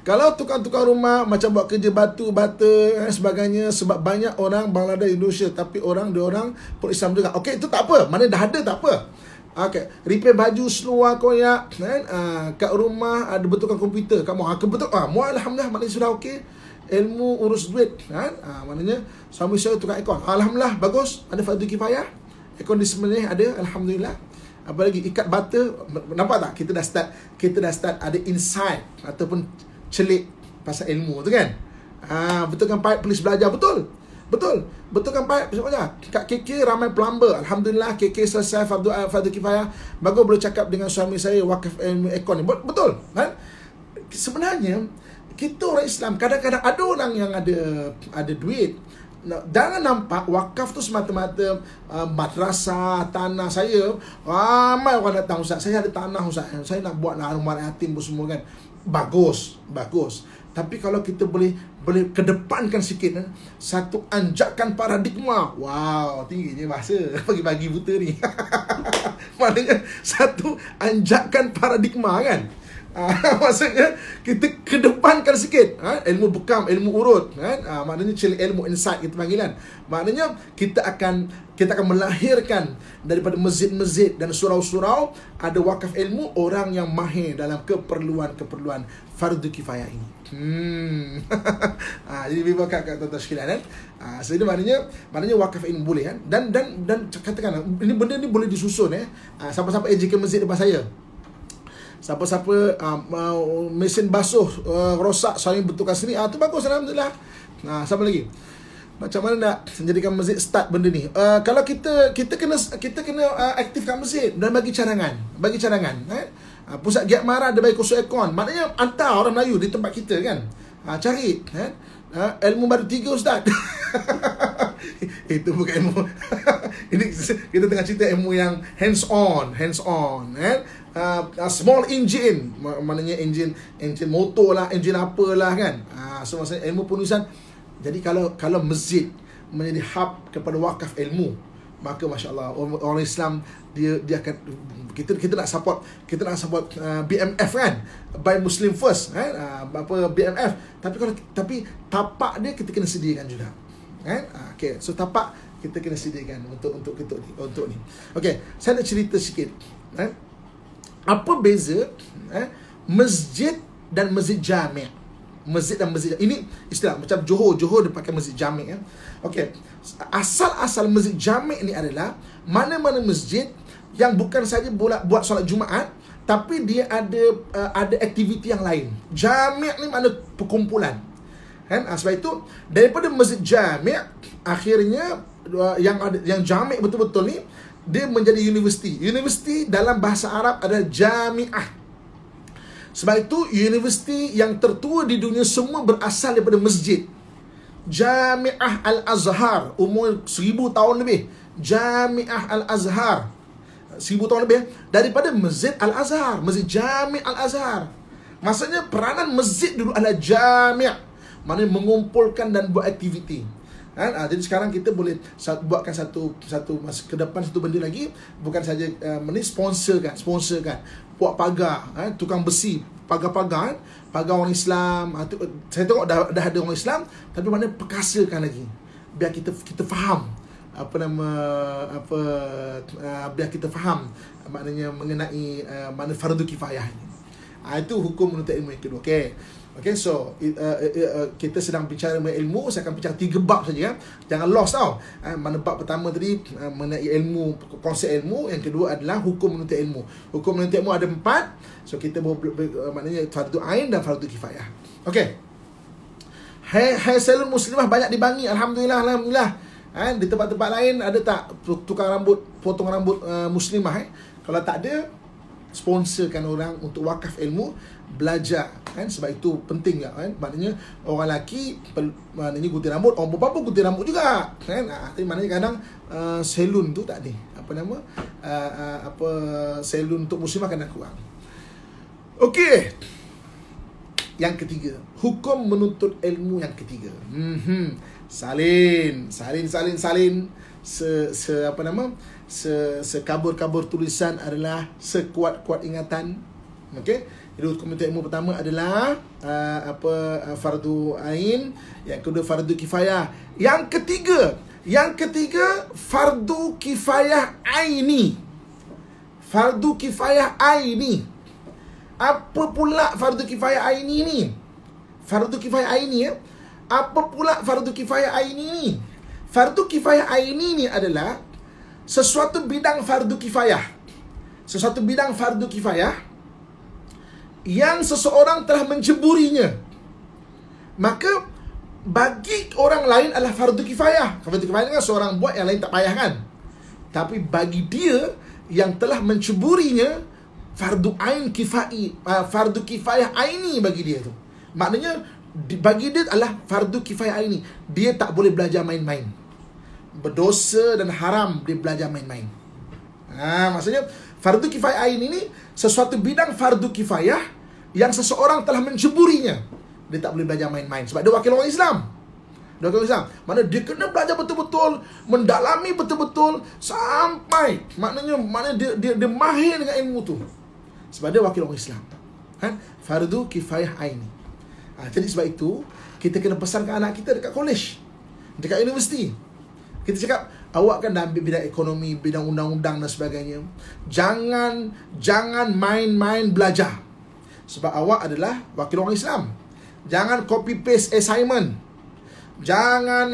Kalau tukang-tukang rumah macam buat kerja batu, bata dan sebagainya, sebab banyak orang Bangladesh, Indonesia, tapi orang pun Islam juga. Itu tak apa. Mana dah ada tak apa. Repair baju seluar koyak kan. Kat rumah ada betulkan komputer. Kamu alhamdulillah, maknanya sudah ilmu urus duit kan. Maknanya suami saya tukang aircon. Alhamdulillah, bagus. Ada fardu kifayah. air conditioner ni ada, alhamdulillah. Apa lagi, ikat bata, nampak tak? Kita dah start ada insight ataupun celik pasal ilmu tu kan. Betulkan pipe, polis belajar, betulkan pipe, polis belajar. Kat KK ramai plumber, alhamdulillah. KK selesai fardu kifayah, bagus boleh cakap dengan suami saya wakaf ilmu ekon ni, betul kan? Sebenarnya kita orang Islam, kadang-kadang ada orang yang ada duit. Jangan nampak wakaf tu semata-mata madrasah, tanah. Saya ramai orang datang, Ustaz, saya ada tanah Ustaz, saya nak buat rumah yatim pun semua kan. Bagus. Tapi kalau kita boleh kedepankan sikit, satu anjakan paradigma. Wow, tingginya bahasa bagi-bagi buta ni. Maknanya satu anjakan paradigma kan. Maksudnya kita kedepankan sikit ilmu bekam, ilmu urut kan. Maknanya ilmu insight kita panggil kan. Maknanya kita akan melahirkan daripada masjid-masjid dan surau-surau ada wakaf ilmu, orang yang mahir dalam keperluan fardu kifayah ini. Jadi bimbang kat tuan-tuan sekalian kan. Jadi maknanya wakaf ilmu boleh kan. Dan katakan ini benda ni boleh disusun siapa-siapa ejekan masjid depan saya. Siapa-siapa mesin basuh rosak, saling betulkan sini, tu bagus, alhamdulillah. Siapa lagi? Macam mana nak menjadikan masjid start benda ni? Kalau kita kena aktifkan masjid dan bagi cadangan. Pusat giat marah ada bagi kursus aircon. Maknanya hantar orang Melayu di tempat kita kan. Cari ilmu baru 3 Ustaz. Itu bukan ilmu. Ini kita tengah cerita ilmu yang hands on small engine, maknanya engine motor lah, engine apalah kan. So maksudnya ilmu penulisan. Jadi kalau masjid menjadi hub kepada wakaf ilmu, maka masya-Allah orang Islam dia akan, kita nak support BMF kan, Buy Muslim First kan, BMF. Tapi tapak dia kita kena sediakan juga kan. Okay, so tapak kita kena sediakan untuk ni. Okay, saya nak cerita sikit apa beza masjid dan masjid jami'. Masjid dan masjid, ini istilah macam Johor dia pakai masjid jami' ya. Okey, asal masjid jami' ni adalah mana-mana masjid yang bukan saja buat solat Jumaat, tapi dia ada aktiviti yang lain. Jami' ni makna perkumpulan kan. Sebab itu daripada masjid jami' akhirnya yang jami' betul-betul ni dia menjadi universiti. Universiti dalam bahasa Arab adalah jami'ah. Sebab itu universiti yang tertua di dunia semua berasal daripada masjid. Jami'ah Al-Azhar, umur 1000 tahun lebih. Jami'ah Al-Azhar 1000 tahun lebih daripada Masjid Al-Azhar, Masjid Jami' Al-Azhar. Maksudnya peranan masjid dulu adalah jami', maknanya mengumpulkan dan buat aktiviti. Jadi sekarang kita boleh buatkan satu masa ke depan satu benda lagi, bukan saja sponsorkan buat pagar, tukang besi, pagar orang Islam. Saya tengok dah ada orang Islam, tapi mana perkasakan lagi biar kita faham biar kita faham maknanya mengenai mana fardu kifayah ini. Itu hukum menuntut ilmu yang kedua. Okay, so kita sedang bicara mengenai ilmu. Saya akan bincang 3 bab saja. Jangan lost tau. Mana bab pertama tadi mengenai ilmu, konsep ilmu. Yang kedua adalah hukum menuntut ilmu. Hukum menuntut ilmu ada 4. So kita maknanya fardu ain dan fardu kifayah. Okay, hair salon muslimah banyak dibangi, alhamdulillah. Di tempat-tempat lain ada tak tukang rambut, potong rambut muslimah? Kalau tak ada, sponsorkan orang untuk wakaf ilmu, belajar kan. Sebab itu penting kan. Maknanya orang lelaki maknanya gunting rambut, orang perempuan pun gunting rambut juga kan. Tapi maknanya kadang salon tu tak ada salon untuk muslimah kadang kurang. Okey, yang ketiga, hukum menuntut ilmu yang ketiga. Salin. Sekabur-kabur tulisan adalah sekuat-kuat ingatan. Okey. Jadi hukum menuntut ilmu pertama adalah fardu ain, yang kedua fardu kifayah. Yang ketiga fardu kifayah aini. Fardu kifayah aini. Apa pula fardu kifayah aini ni? Fardu kifayah aini Apa pula fardu kifayah aini ni? Fardu kifayah aini ni adalah sesuatu bidang fardu kifayah. Sesuatu bidang fardu kifayah yang seseorang telah menceburinya, maka bagi orang lain adalah fardu kifayah. Fardu kifayah kan seorang buat, yang lain tak payah kan. Tapi bagi dia yang telah menceburinya, fardu ain kifai, fardu kifayah aini bagi dia tu. Maknanya bagi dia adalah fardu kifayah aini. Dia tak boleh belajar main-main. Berdosa dan haram dia belajar main-main. Maksudnya fardu kifayah aini ni sesuatu bidang fardu kifayah yang seseorang telah menceburinya. Dia tak boleh belajar main-main sebab dia wakil orang Islam. Dia wakil Islam. Mana dia kena belajar betul-betul, mendalami betul-betul sampai maknanya dia mahir dengan ilmu tu. Sebab dia wakil orang Islam. Fardu kifayah aini. Jadi sebab itu kita kena pesankan anak kita dekat college, dekat universiti. Kita cakap, awak kan dah ambil bidang ekonomi, bidang undang-undang dan sebagainya. Jangan main-main belajar. Sebab awak adalah wakil orang Islam. Jangan copy paste assignment. Jangan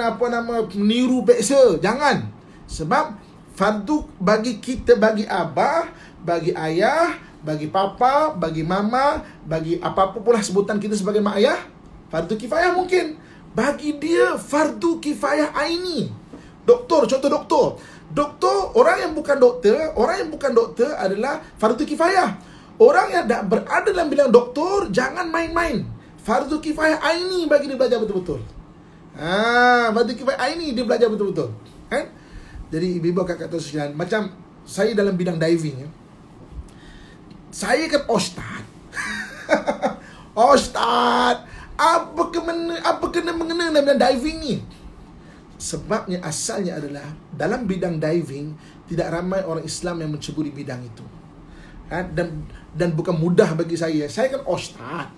meniru peksa. Jangan. Sebab fardu bagi kita, bagi abah, bagi ayah, bagi papa, bagi mama, bagi apa-apa pula sebutan kita sebagai mak ayah, fardu kifayah mungkin. Bagi dia fardu kifayah aini. Doktor, contoh doktor. Doktor, orang yang bukan doktor adalah fardu kifayah. Orang yang tak berada dalam bidang doktor, jangan main-main. Fardu kifayah aini bagi dia belajar betul-betul. Fardu kifayah aini dia belajar betul-betul. Jadi ibu-ibu kakak-kakak sekalian, macam saya dalam bidang diving, saya kan ustaz. Ustaz, apa kena mengena dalam diving ni? Sebabnya asalnya adalah dalam bidang diving tidak ramai orang Islam yang menceburi bidang itu. Dan bukan mudah bagi saya. Saya kan ustaz.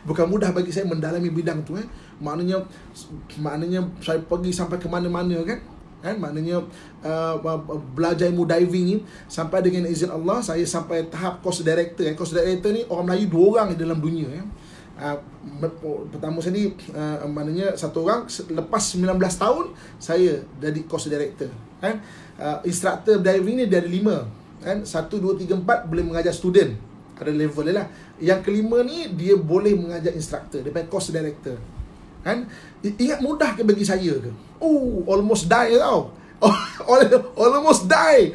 Bukan mudah bagi saya mendalami bidang tu. Maknanya saya pergi sampai ke mana-mana kan. Maknanya belajar ilmu diving ni sampai dengan izin Allah saya sampai tahap course director. Course director ni orang Melayu 2 orang dalam dunia. Pertama sekali maknanya satu orang lepas 19 tahun saya jadi course director. Instructor diving ni dia ada 5. 1, 2, 3, 4 boleh mengajar student. Ada level dia lah. Yang kelima ni dia boleh mengajar instructor. Dia panggil course director. Ingat mudah ke bagi saya ke? Almost die tau. Almost die.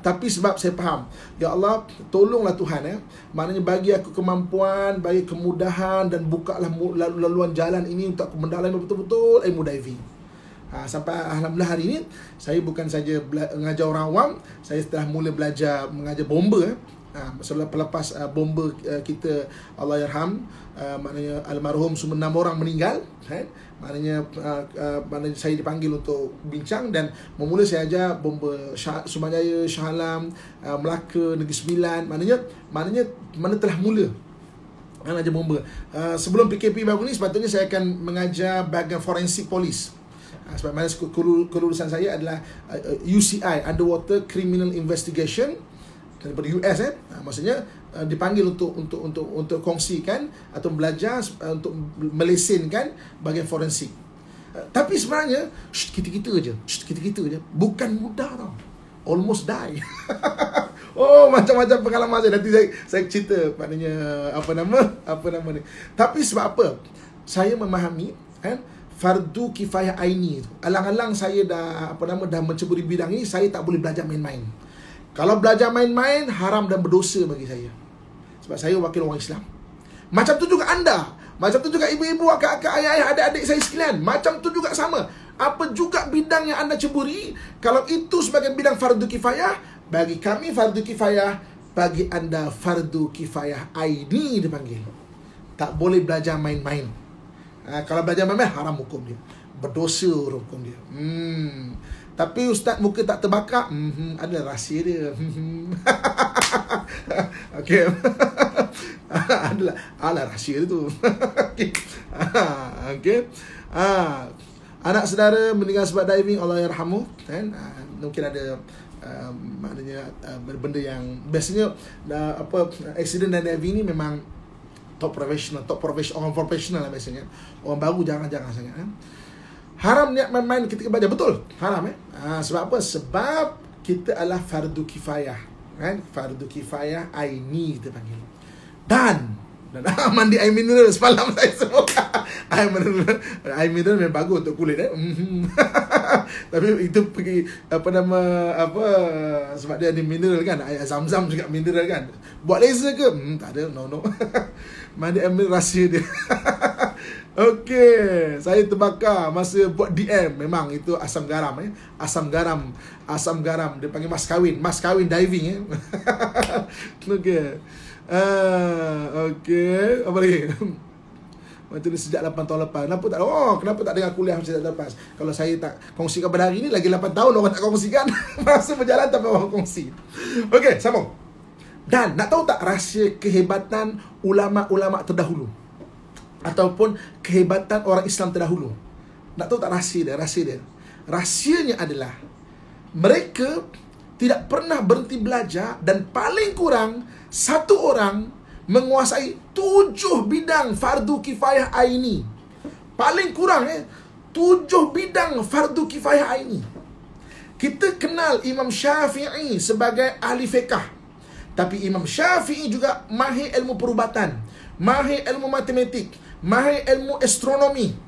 Tapi sebab saya faham, ya Allah, tolonglah Tuhan maknanya bagi aku kemampuan, bagi kemudahan, dan bukalah laluan jalan ini untuk aku mendalami betul-betul ilmu diving. Sampai alhamdulillah hari ini saya bukan saja mengajar orang awam, saya telah mula belajar mengajar bomber. Selepas bomber kita Allahyarham, maknanya almarhum semua 6 orang meninggal, maknanya saya dipanggil untuk bincang dan memula saya ajar bomber Sumanjaya, Shah Alam, Melaka, Negeri Sembilan, mana telah mula ajar bomber. Sebelum PKP baru ni sepatutnya saya akan mengajar bahagian forensik polis. Sebab mana kelulusan saya adalah UCI, Underwater Criminal Investigation, daripada US. Maksudnya dipanggil untuk kongsikan atau belajar untuk melesenkan bahagian forensik. Tapi sebenarnya kita-kita je. Bukan mudah tau. Almost die. Macam-macam pengalaman saya. Nanti saya cerita maknanya apa nama ni. Tapi sebab apa? Saya memahami fardu kifayah aini tu. Alang-alang saya dah menceburi bidang ini, saya tak boleh belajar main-main. Kalau belajar main-main, haram dan berdosa bagi saya. Sebab saya wakil orang Islam. Macam tu juga anda. Macam tu juga ibu-ibu, kakak, ayah, adik-adik saya sekalian. Macam tu juga sama. Apa juga bidang yang anda ceburi, kalau itu sebagai bidang fardu kifayah, bagi kami fardu kifayah, bagi anda fardu kifayah aini dipanggil. Tak boleh belajar main-main. Kalau belajar main-main, haram hukum dia. Berdosa hukum dia. Tapi ustaz muka tak terbakar, adalah rahsia dia. Okey. adalah rahsia dia tu. Okey. Anak saudara meninggal sebab diving, Allahyarhamu, mungkin ada maknanya benda yang biasanya accident dan diving ni memang top professional, orang professional lah biasanya. Orang baru jangan sangat. Haram niat main-main ketika belajar. Betul, haram sebab apa? Sebab kita adalah fardu kifayah, kan? Fardu kifayah aini kita panggil. Dan mandi air mineral semalam saya semua. Air mineral memang bagus untuk kulit tapi itu pergi sebab dia ada mineral kan, air zam-zam juga mineral kan. Buat laser ke? Tak ada, no. Mandi air mineral rahsia dia. Okey, saya terbakar masa buat DM. Memang itu asam garam Asam garam dia panggil mas kawin diving Okey. Okey, apa lagi? Macam ni sejak 8 tahun lepas. Kenapa tak dengar kuliah sejak lepas? Kalau saya tak kongsikan pada hari ni, lagi 8 tahun orang tak kongsikan. Masa berjalan tanpa orang kongsi. Okey, sambung. Dan nak tahu tak rahsia kehebatan ulama-ulama terdahulu ataupun kehebatan orang Islam terdahulu? Nak tahu tak rahsia dia? Rahsianya adalah mereka tidak pernah berhenti belajar, dan paling kurang satu orang menguasai 7 bidang fardu kifayah aini. Paling kurang 7 bidang fardu kifayah aini. Kita kenal Imam Syafi'i sebagai ahli fiqh, tapi Imam Syafi'i juga mahir ilmu perubatan, mahir ilmu matematik, mahir ilmu astronomi.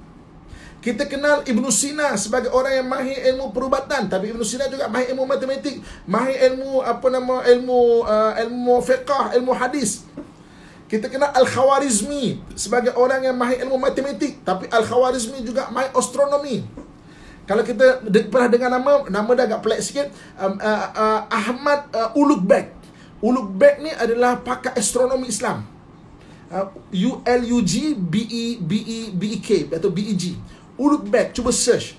Kita kenal Ibnu Sina sebagai orang yang mahir ilmu perubatan, tapi Ibnu Sina juga mahir ilmu matematik, mahir ilmu ilmu fiqh, ilmu hadis. Kita kenal Al-Khawarizmi sebagai orang yang mahir ilmu matematik, tapi Al-Khawarizmi juga mahir astronomi. Kalau kita pernah dengar nama dia agak pelik sikit, Ahmad Ulugh-Beg. Ulugh-Beg ni adalah pakar astronomi Islam. Ulugh-Beg atau BEG. Ulugh-Beg, cuba search.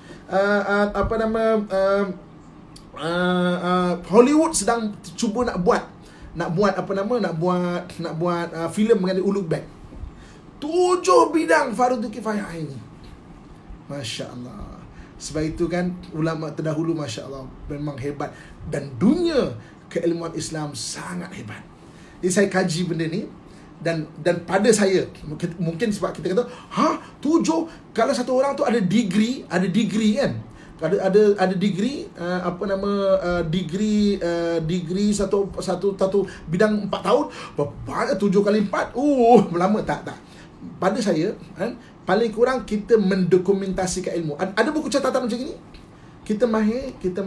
Hollywood sedang cuba nak buat filem mengenai Ulugh-Beg. 7 bidang fardu kifayah ini. Masya-Allah. Sebab itu kan ulama terdahulu masya-Allah memang hebat, dan dunia keilmuan Islam sangat hebat. Jadi saya kaji benda ni, dan pada saya mungkin sebab kita kata 7, kalau satu orang tu ada degree kan, ada degree degree satu bidang 4 tahun, banyak 7 kali 4 lama. Tak pada saya kan, paling kurang kita mendokumentasikan ilmu. Ada buku catatan macam ini, kita mahir, kita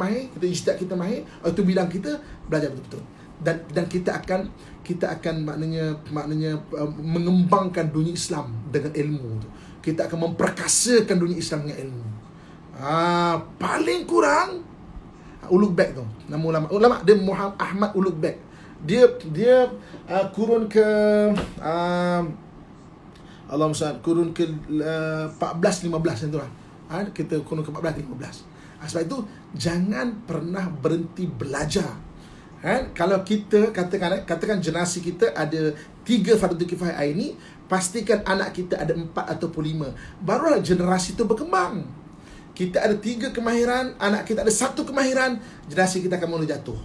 ijtihad, kita mahir, itu bidang kita, belajar betul-betul. Dan kita akan maknanya mengembangkan dunia Islam dengan ilmu tu. Kita akan memperkasakan dunia Islam dengan ilmu. Paling kurang Ulugh-Beg tu, nama ulama dia Muhammad Ahmad Ulugh-Beg. Dia kurun ke kurun ke 14-15 macam itulah. Kita kurun ke 14-15. Sebab itu jangan pernah berhenti belajar. Kalau kita katakan generasi kita ada 3 fardu kifayah ini, pastikan anak kita ada 4 ataupun 5. Barulah generasi itu berkembang. Kita ada 3 kemahiran, anak kita ada 1 kemahiran, generasi kita akan mula jatuh.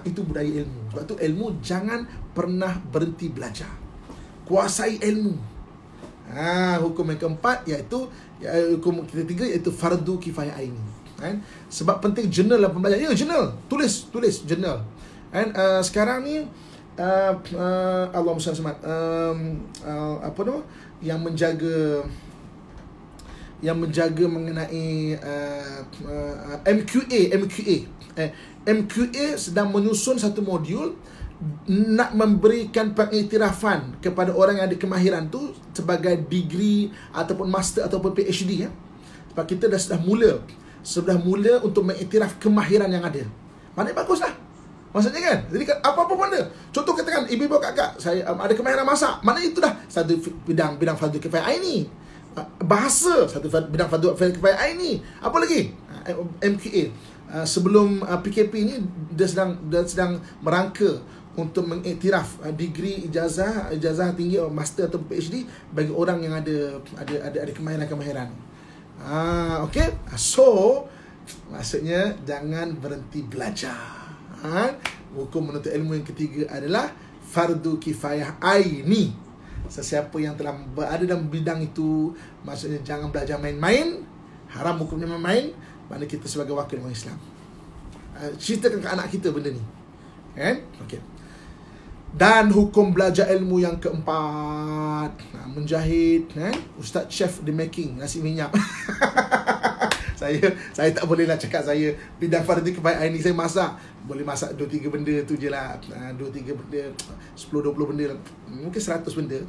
Itu budaya ilmu. Sebab itu ilmu jangan pernah berhenti belajar. Kuasai ilmu. Hukum yang keempat hukum ketiga iaitu fardu kifayah aini. Sebab penting jurnal lah pembelajaran. Ya, jurnal. Tulis jurnal. Sekarang ni Allahumma salli apa nama yang menjaga mengenai MQA sedang menyusun satu modul nak memberikan pengiktirafan kepada orang yang ada kemahiran tu sebagai degree ataupun master ataupun PhD ya. Sebab kita sudah mula untuk mengiktiraf kemahiran yang ada. Maknanya baguslah. Maksudnya kan, jadi apa-apa benda. Contoh katakan ibu-ibu kakak saya ada kemahiran masak, maknanya itu dah satu bidang fardu kifayah ini. Bahasa satu bidang fardu kifayah ini. Apa lagi? MQA. Sebelum PKP ini dia sedang merangka untuk mengiktiraf degree ijazah tinggi atau master atau PhD bagi orang yang ada kemahiran. Okay. So maksudnya jangan berhenti belajar. Hukum menuntut ilmu yang ketiga adalah fardu kifayah aini. Sesiapa yang telah berada dalam bidang itu, maksudnya jangan belajar main-main. Haram hukumnya main-main, mana kita sebagai wakil orang Islam ceritakan ke anak kita benda ni, kan? Okey. Dan hukum belajar ilmu yang keempat, menjahit, kan? Ustaz chef the making nasi minyak. Saya tak boleh lah cakap saya bidang fardu kifayah ini saya masak. Boleh masak 2-3 benda tu je lah. 2-3 benda, 10-20 benda lah. Mungkin 100 benda.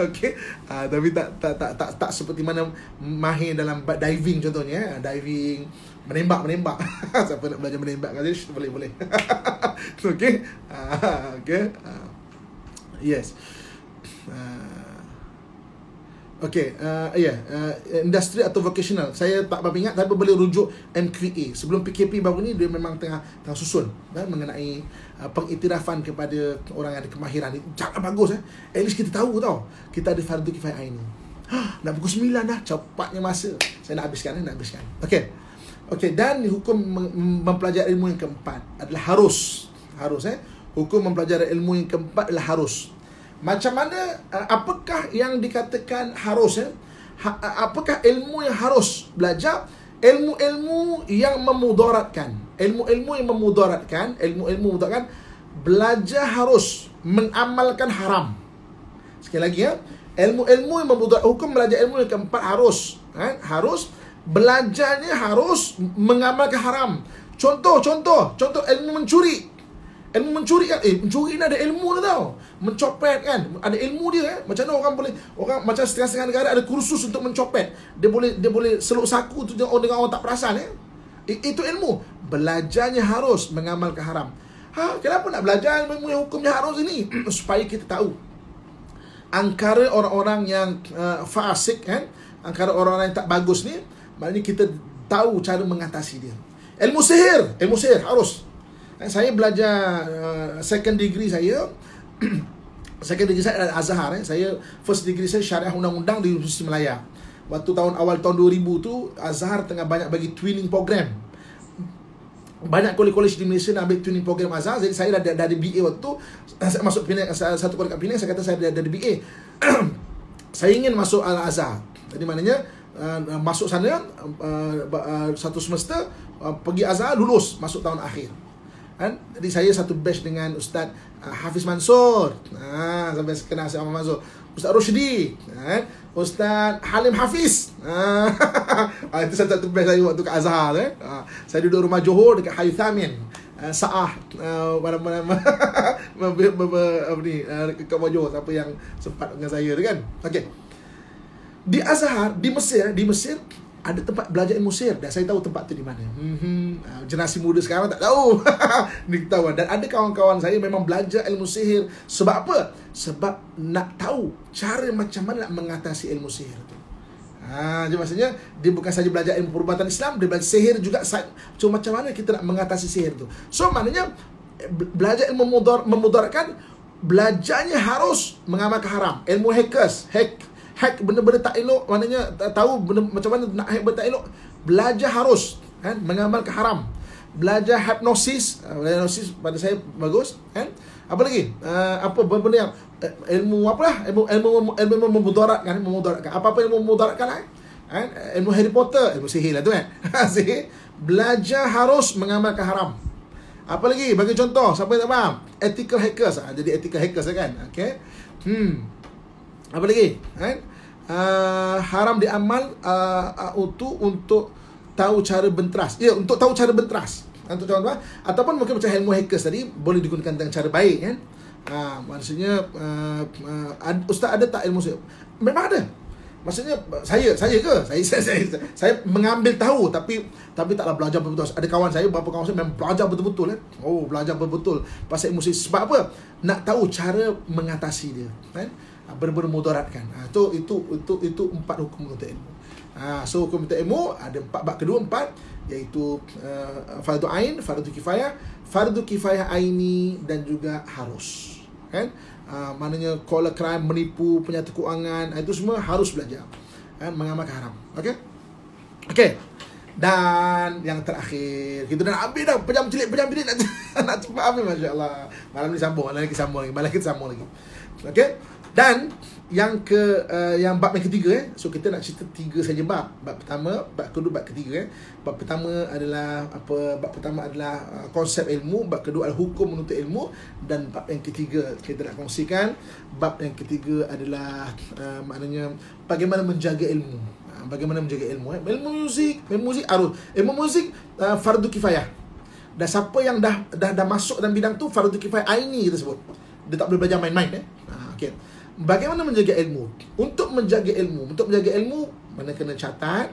Okey. Tapi tak seperti mana mahir dalam diving contohnya. Diving, menembak. Siapa nak belajar menembak kan? Boleh. Okey. Okey. Yes. Okey, industri atau vocational. Saya tak berapa ingat, tapi boleh rujuk MQA. Sebelum PKP baru ni, dia memang tengah susun mengenai pengiktirafan kepada orang yang ada kemahiran. Sangat bagus. At least kita tahu tau, kita ada fardu kifayah ini. Nak pukul 9 dah, cepatnya masa. Saya nak habiskan. Okey, dan hukum mempelajari ilmu yang keempat adalah harus. Hukum mempelajari ilmu yang keempat adalah harus. Macam mana, apakah yang dikatakan harus? Apakah ilmu yang harus belajar? Ilmu-ilmu yang memudaratkan. Belajar harus mengamalkan haram. Sekali lagi ya. Ilmu-ilmu yang memudaratkan. Hukum belajar ilmu yang keempat harus. Harus. Belajarnya harus mengamalkan haram. Contoh ilmu mencuri. Ilmu mencuri kan, mencuri ni ada ilmu dia tau. Mencopet kan, ada ilmu dia. Macam mana orang macam setengah-setengah negara ada kursus untuk mencopet. Dia boleh seluk saku tu dengan orang tak perasan Itu ilmu. Belajarnya harus mengamalkan haram. Kenapa nak belajar ilmu yang hukumnya harus ini? Supaya kita tahu angkara orang-orang yang fasik kan, angkara orang-orang yang tak bagus ni, maknanya kita tahu cara mengatasi dia. Ilmu sihir harus. Saya belajar second degree saya adalah Azhar. Saya first degree saya syariah undang-undang di Universiti Malaya. Waktu awal tahun 2000 tu Azhar tengah banyak bagi twinning program. Banyak kolej-kolej di Malaysia nak ambil twinning program Azhar. Jadi saya dah ada BA waktu tu. Saya masuk Penang, satu kolej kat Penang, saya kata saya dah ada BA. Saya ingin masuk Al-Azhar. Jadi maknanya masuk sana satu semester, pergi Azhar, lulus masuk tahun akhir. Jadi saya satu batch dengan Ustaz Hafiz Mansur. Sampai kenal saya Ahmad Mansur. Ustaz Rushdi, Ustaz Halim Hafiz. Itu satu batch saya waktu kat Azhar. Saya duduk rumah Johor dekat Hayu Thamin. Saah kat Johor, siapa yang sempat dengan saya tu kan. Okey. Di Azhar, di Mesir ada tempat belajar ilmu sihir, dan saya tahu tempat tu di mana. Generasi muda sekarang tak tahu. Ni ketahuan. Dan ada kawan-kawan saya memang belajar ilmu sihir. Sebab apa? Sebab nak tahu cara macam mana nak mengatasi ilmu sihir tu. Jadi maksudnya dia bukan saja belajar ilmu perubatan Islam, dia belajar sihir juga. So macam mana kita nak mengatasi sihir tu? So maknanya belajar ilmu memudaratkan, belajarnya harus mengamalkan haram. Ilmu hack benda-benda tak elok, maknanya tahu benda macam mana nak hack benda tak elok, belajar harus mengamalkan haram. Belajar hipnosis pada saya bagus apa lagi? Apa benda yang ilmu apalah, ilmu memudaratkan, apa-apa ilmu memudaratkan ilmu Harry Potter, ilmu sihir lah tu sihir. Belajar harus mengamalkan haram. Apa lagi? Bagi contoh, siapa yang tak faham? Ethical hackers. Jadi ethical hackers kan. Okey. Apa lagi? Haram diamal untuk tahu cara benteras. Untuk tahu cara benteras. Ataupun mungkin macam ilmu hackers tadi boleh digunakan dengan cara baik kan. Maksudnya ustaz ada tak ilmu sihir? Memang ada. Maksudnya saya mengambil tahu tapi taklah belajar betul-betul. Ada kawan saya, beberapa kawan saya memang belajar betul-betul belajar betul-betul pasal ilmu sihir. Sebab apa? Nak tahu cara mengatasi dia kan. Benar-benar mudaratkan. Itu 4 hukum untuk ilmu. So hukum untuk ilmu ada 4 bab kedua, 4 iaitu fardu ain, fardu kifayah aini dan juga harus. Kan? Maknanya caller crime, menipu, penyata kewangan, itu semua harus belajar. Mengamalkan haram. Okey. Dan yang terakhir, kita dah habis dah, pejam cilik nak cepat habis, masya-Allah. Malam ni sambung lagi. Okey. Dan yang bab yang ketiga so kita nak cerita 3 saja bab. Bab pertama, bab kedua, bab ketiga Bab pertama adalah bab pertama adalah konsep ilmu, bab kedua adalah hukum menuntut ilmu, dan bab yang ketiga kita nak kongsikan. Bab yang ketiga adalah maknanya bagaimana menjaga ilmu. Bagaimana menjaga ilmu. Ilmu muzik arus. Ilmu muzik fardu kifayah. Dan siapa yang dah masuk dalam bidang tu fardu kifayah aini kita sebut. Dia tak boleh belajar main-main okey. Bagaimana menjaga ilmu? Untuk menjaga ilmu mana kena catat,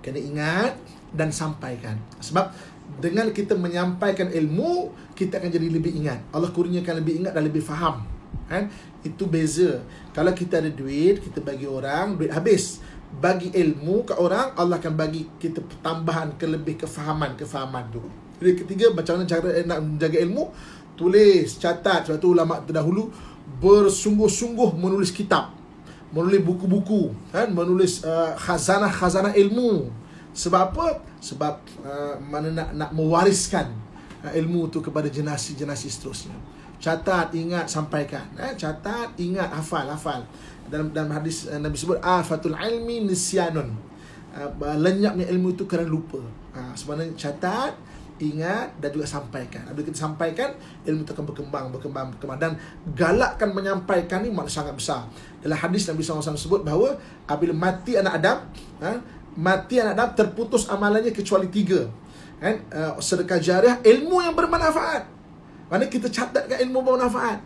kena ingat dan sampaikan. Sebab dengan kita menyampaikan ilmu, kita akan jadi lebih ingat. Allah kurniakan lebih ingat dan lebih faham. Kan? Itu beza. Kalau kita ada duit, kita bagi orang, duit habis. Bagi ilmu ke orang, Allah akan bagi kita tambahan kefahaman tu. Jadi ketiga, macam mana cara nak menjaga ilmu? Tulis, catat. Sebab tu ulama terdahulu bersungguh-sungguh menulis kitab, menulis buku-buku, kan? Menulis khazanah ilmu. Sebab apa? Sebab mana nak mewariskan ilmu tu kepada generasi-generasi seterusnya. Catat, ingat, sampaikan. Catat, ingat, hafal. Dalam hadis Nabi sebut afatul ilmi nisyanun. Lenyapnya ilmu itu kerana lupa. Sebenarnya catat, ingat dan juga sampaikan. Apabila kita sampaikan, ilmu itu akan berkembang. Dan galakkan menyampaikan ni makna sangat besar. Dalam hadis Nabi SAW sebut bahawa apabila mati anak Adam, terputus amalannya kecuali 3. Kan? Sedekah jariah, ilmu yang bermanfaat. Maksudnya kita catatkan ilmu bermanfaat.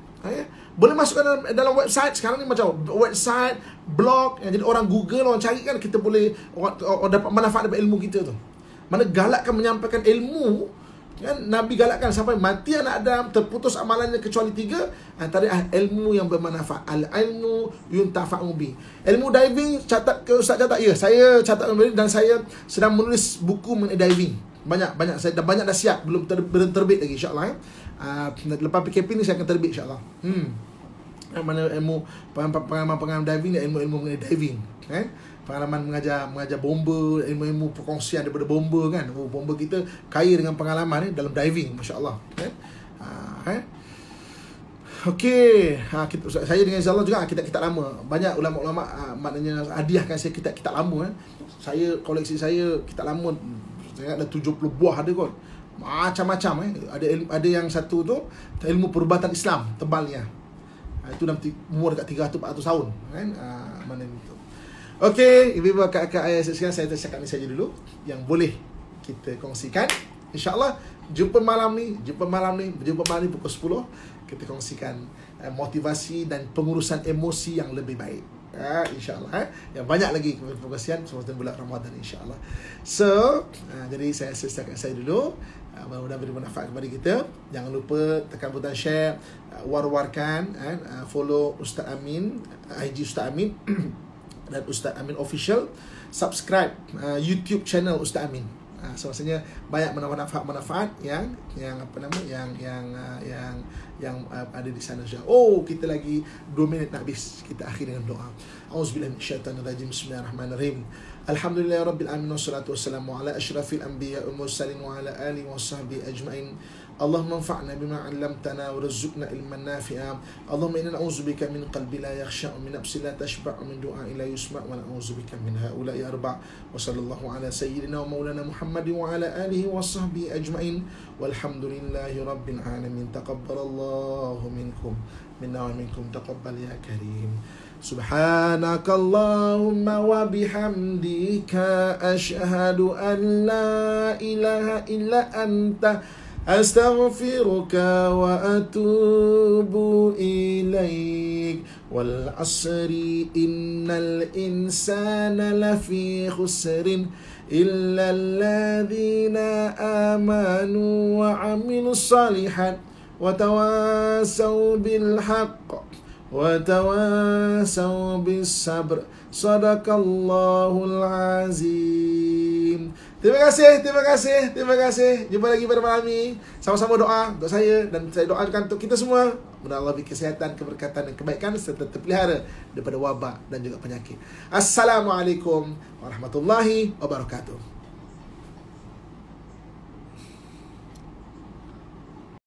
Boleh masuk dalam website. Sekarang ni macam website, blog, yang jadi orang Google, orang cari kan, kita boleh orang dapat manfaat daripada ilmu kita tu. Mana galakkan menyampaikan ilmu, kan? Nabi galakkan sampai mati anak Adam, terputus amalannya kecuali 3. Antara ilmu yang bermanfaat. Al-ilmu yuntafa'u bi. Ilmu diving, catat ke Ustaz? Catat. Ya, saya catat dan saya sedang menulis buku mengenai diving. Banyak saya dah siap, belum terbit lagi insya-Allah. Lepas PKP ni saya akan terbit insya-Allah. Mana ilmu pengalaman diving dan ilmu mengenai diving, kan? Pengalaman mengajar bomba, ilmu perkongsian daripada bomba, kan? Bomba kita kaya dengan pengalaman dalam diving, masya-Allah, kan? Okey, saya dengan Zallah juga kitab lama. Banyak ulama-ulama maknanya hadiahkan saya kitab lama, kan? Saya koleksi saya kitab lama, saya ada 70 buah ada kot. Macam-macam, ada yang satu tu ilmu perubatan Islam tebalnya. Itu nanti umur dekat 300-400 tahun, kan? Mana itu. Okey, ibu-ibu, kakak ayah sekian, saya tercakap ni saja dulu yang boleh kita kongsikan. InsyaAllah jumpa malam ni pukul 10. Kita kongsikan motivasi dan pengurusan emosi yang lebih baik. InsyaAllah. Yang banyak lagi perkongsian semasa bulan Ramadan, insyaAllah. So, jadi saya setakat saya dulu. Mudah-mudahan beri manfaat kepada kita. Jangan lupa tekan butang share, war-warkan, follow Ustaz Amin, IG Ustaz Amin dan Ustaz Amin Official. Subscribe YouTube channel Ustaz Amin. Maksudnya banyak manfaat yang ada di sana. Kita lagi 2 minit nak habis. Kita akhir dengan doa. Auzubillahi minasyaitonirrajim. Bismillahirrahmanirrahim. Alhamdulillahirabbil alamin wassalatu wassalamu ala asyrafil anbiya'i wal mursalin wa ala alihi washabbihi ajmain. Allahumma anfa'na bima 'allamtana warzuqna ilman nafi'a. Allahumma inna na'udzubika min qalbi la yakhsha'u, min nafsin la tashba'u, min du'ain la yusma' wa na'udzubika min ha'ula'i arba'. Wa sallallahu ala sayyidina wa maulana Muhammadin wa ala alihi washabbihi ajmain. Walhamdulillahi rabbil alamin. Taqabbalallahu minkum minna wa minkum taqabbal ya karim. Subhanakallahumma wa bihamdika ashhadu an la ilaha illa anta astaghfiruka wa atubu ilaik. Wal asri innal insana lafi khusrin illa alladhina amanu wa amilus salihat wa tawasaw bil haqq wa tawasaw bis sabr. Sadaqallahul azim. Terima kasih. Jumpa lagi pada malam ni. Sama-sama doa untuk saya, dan saya doakan untuk kita semua. Mudah Allah beri kesihatan, keberkatan dan kebaikan serta terpelihara daripada wabak dan juga penyakit. Assalamualaikum warahmatullahi wabarakatuh.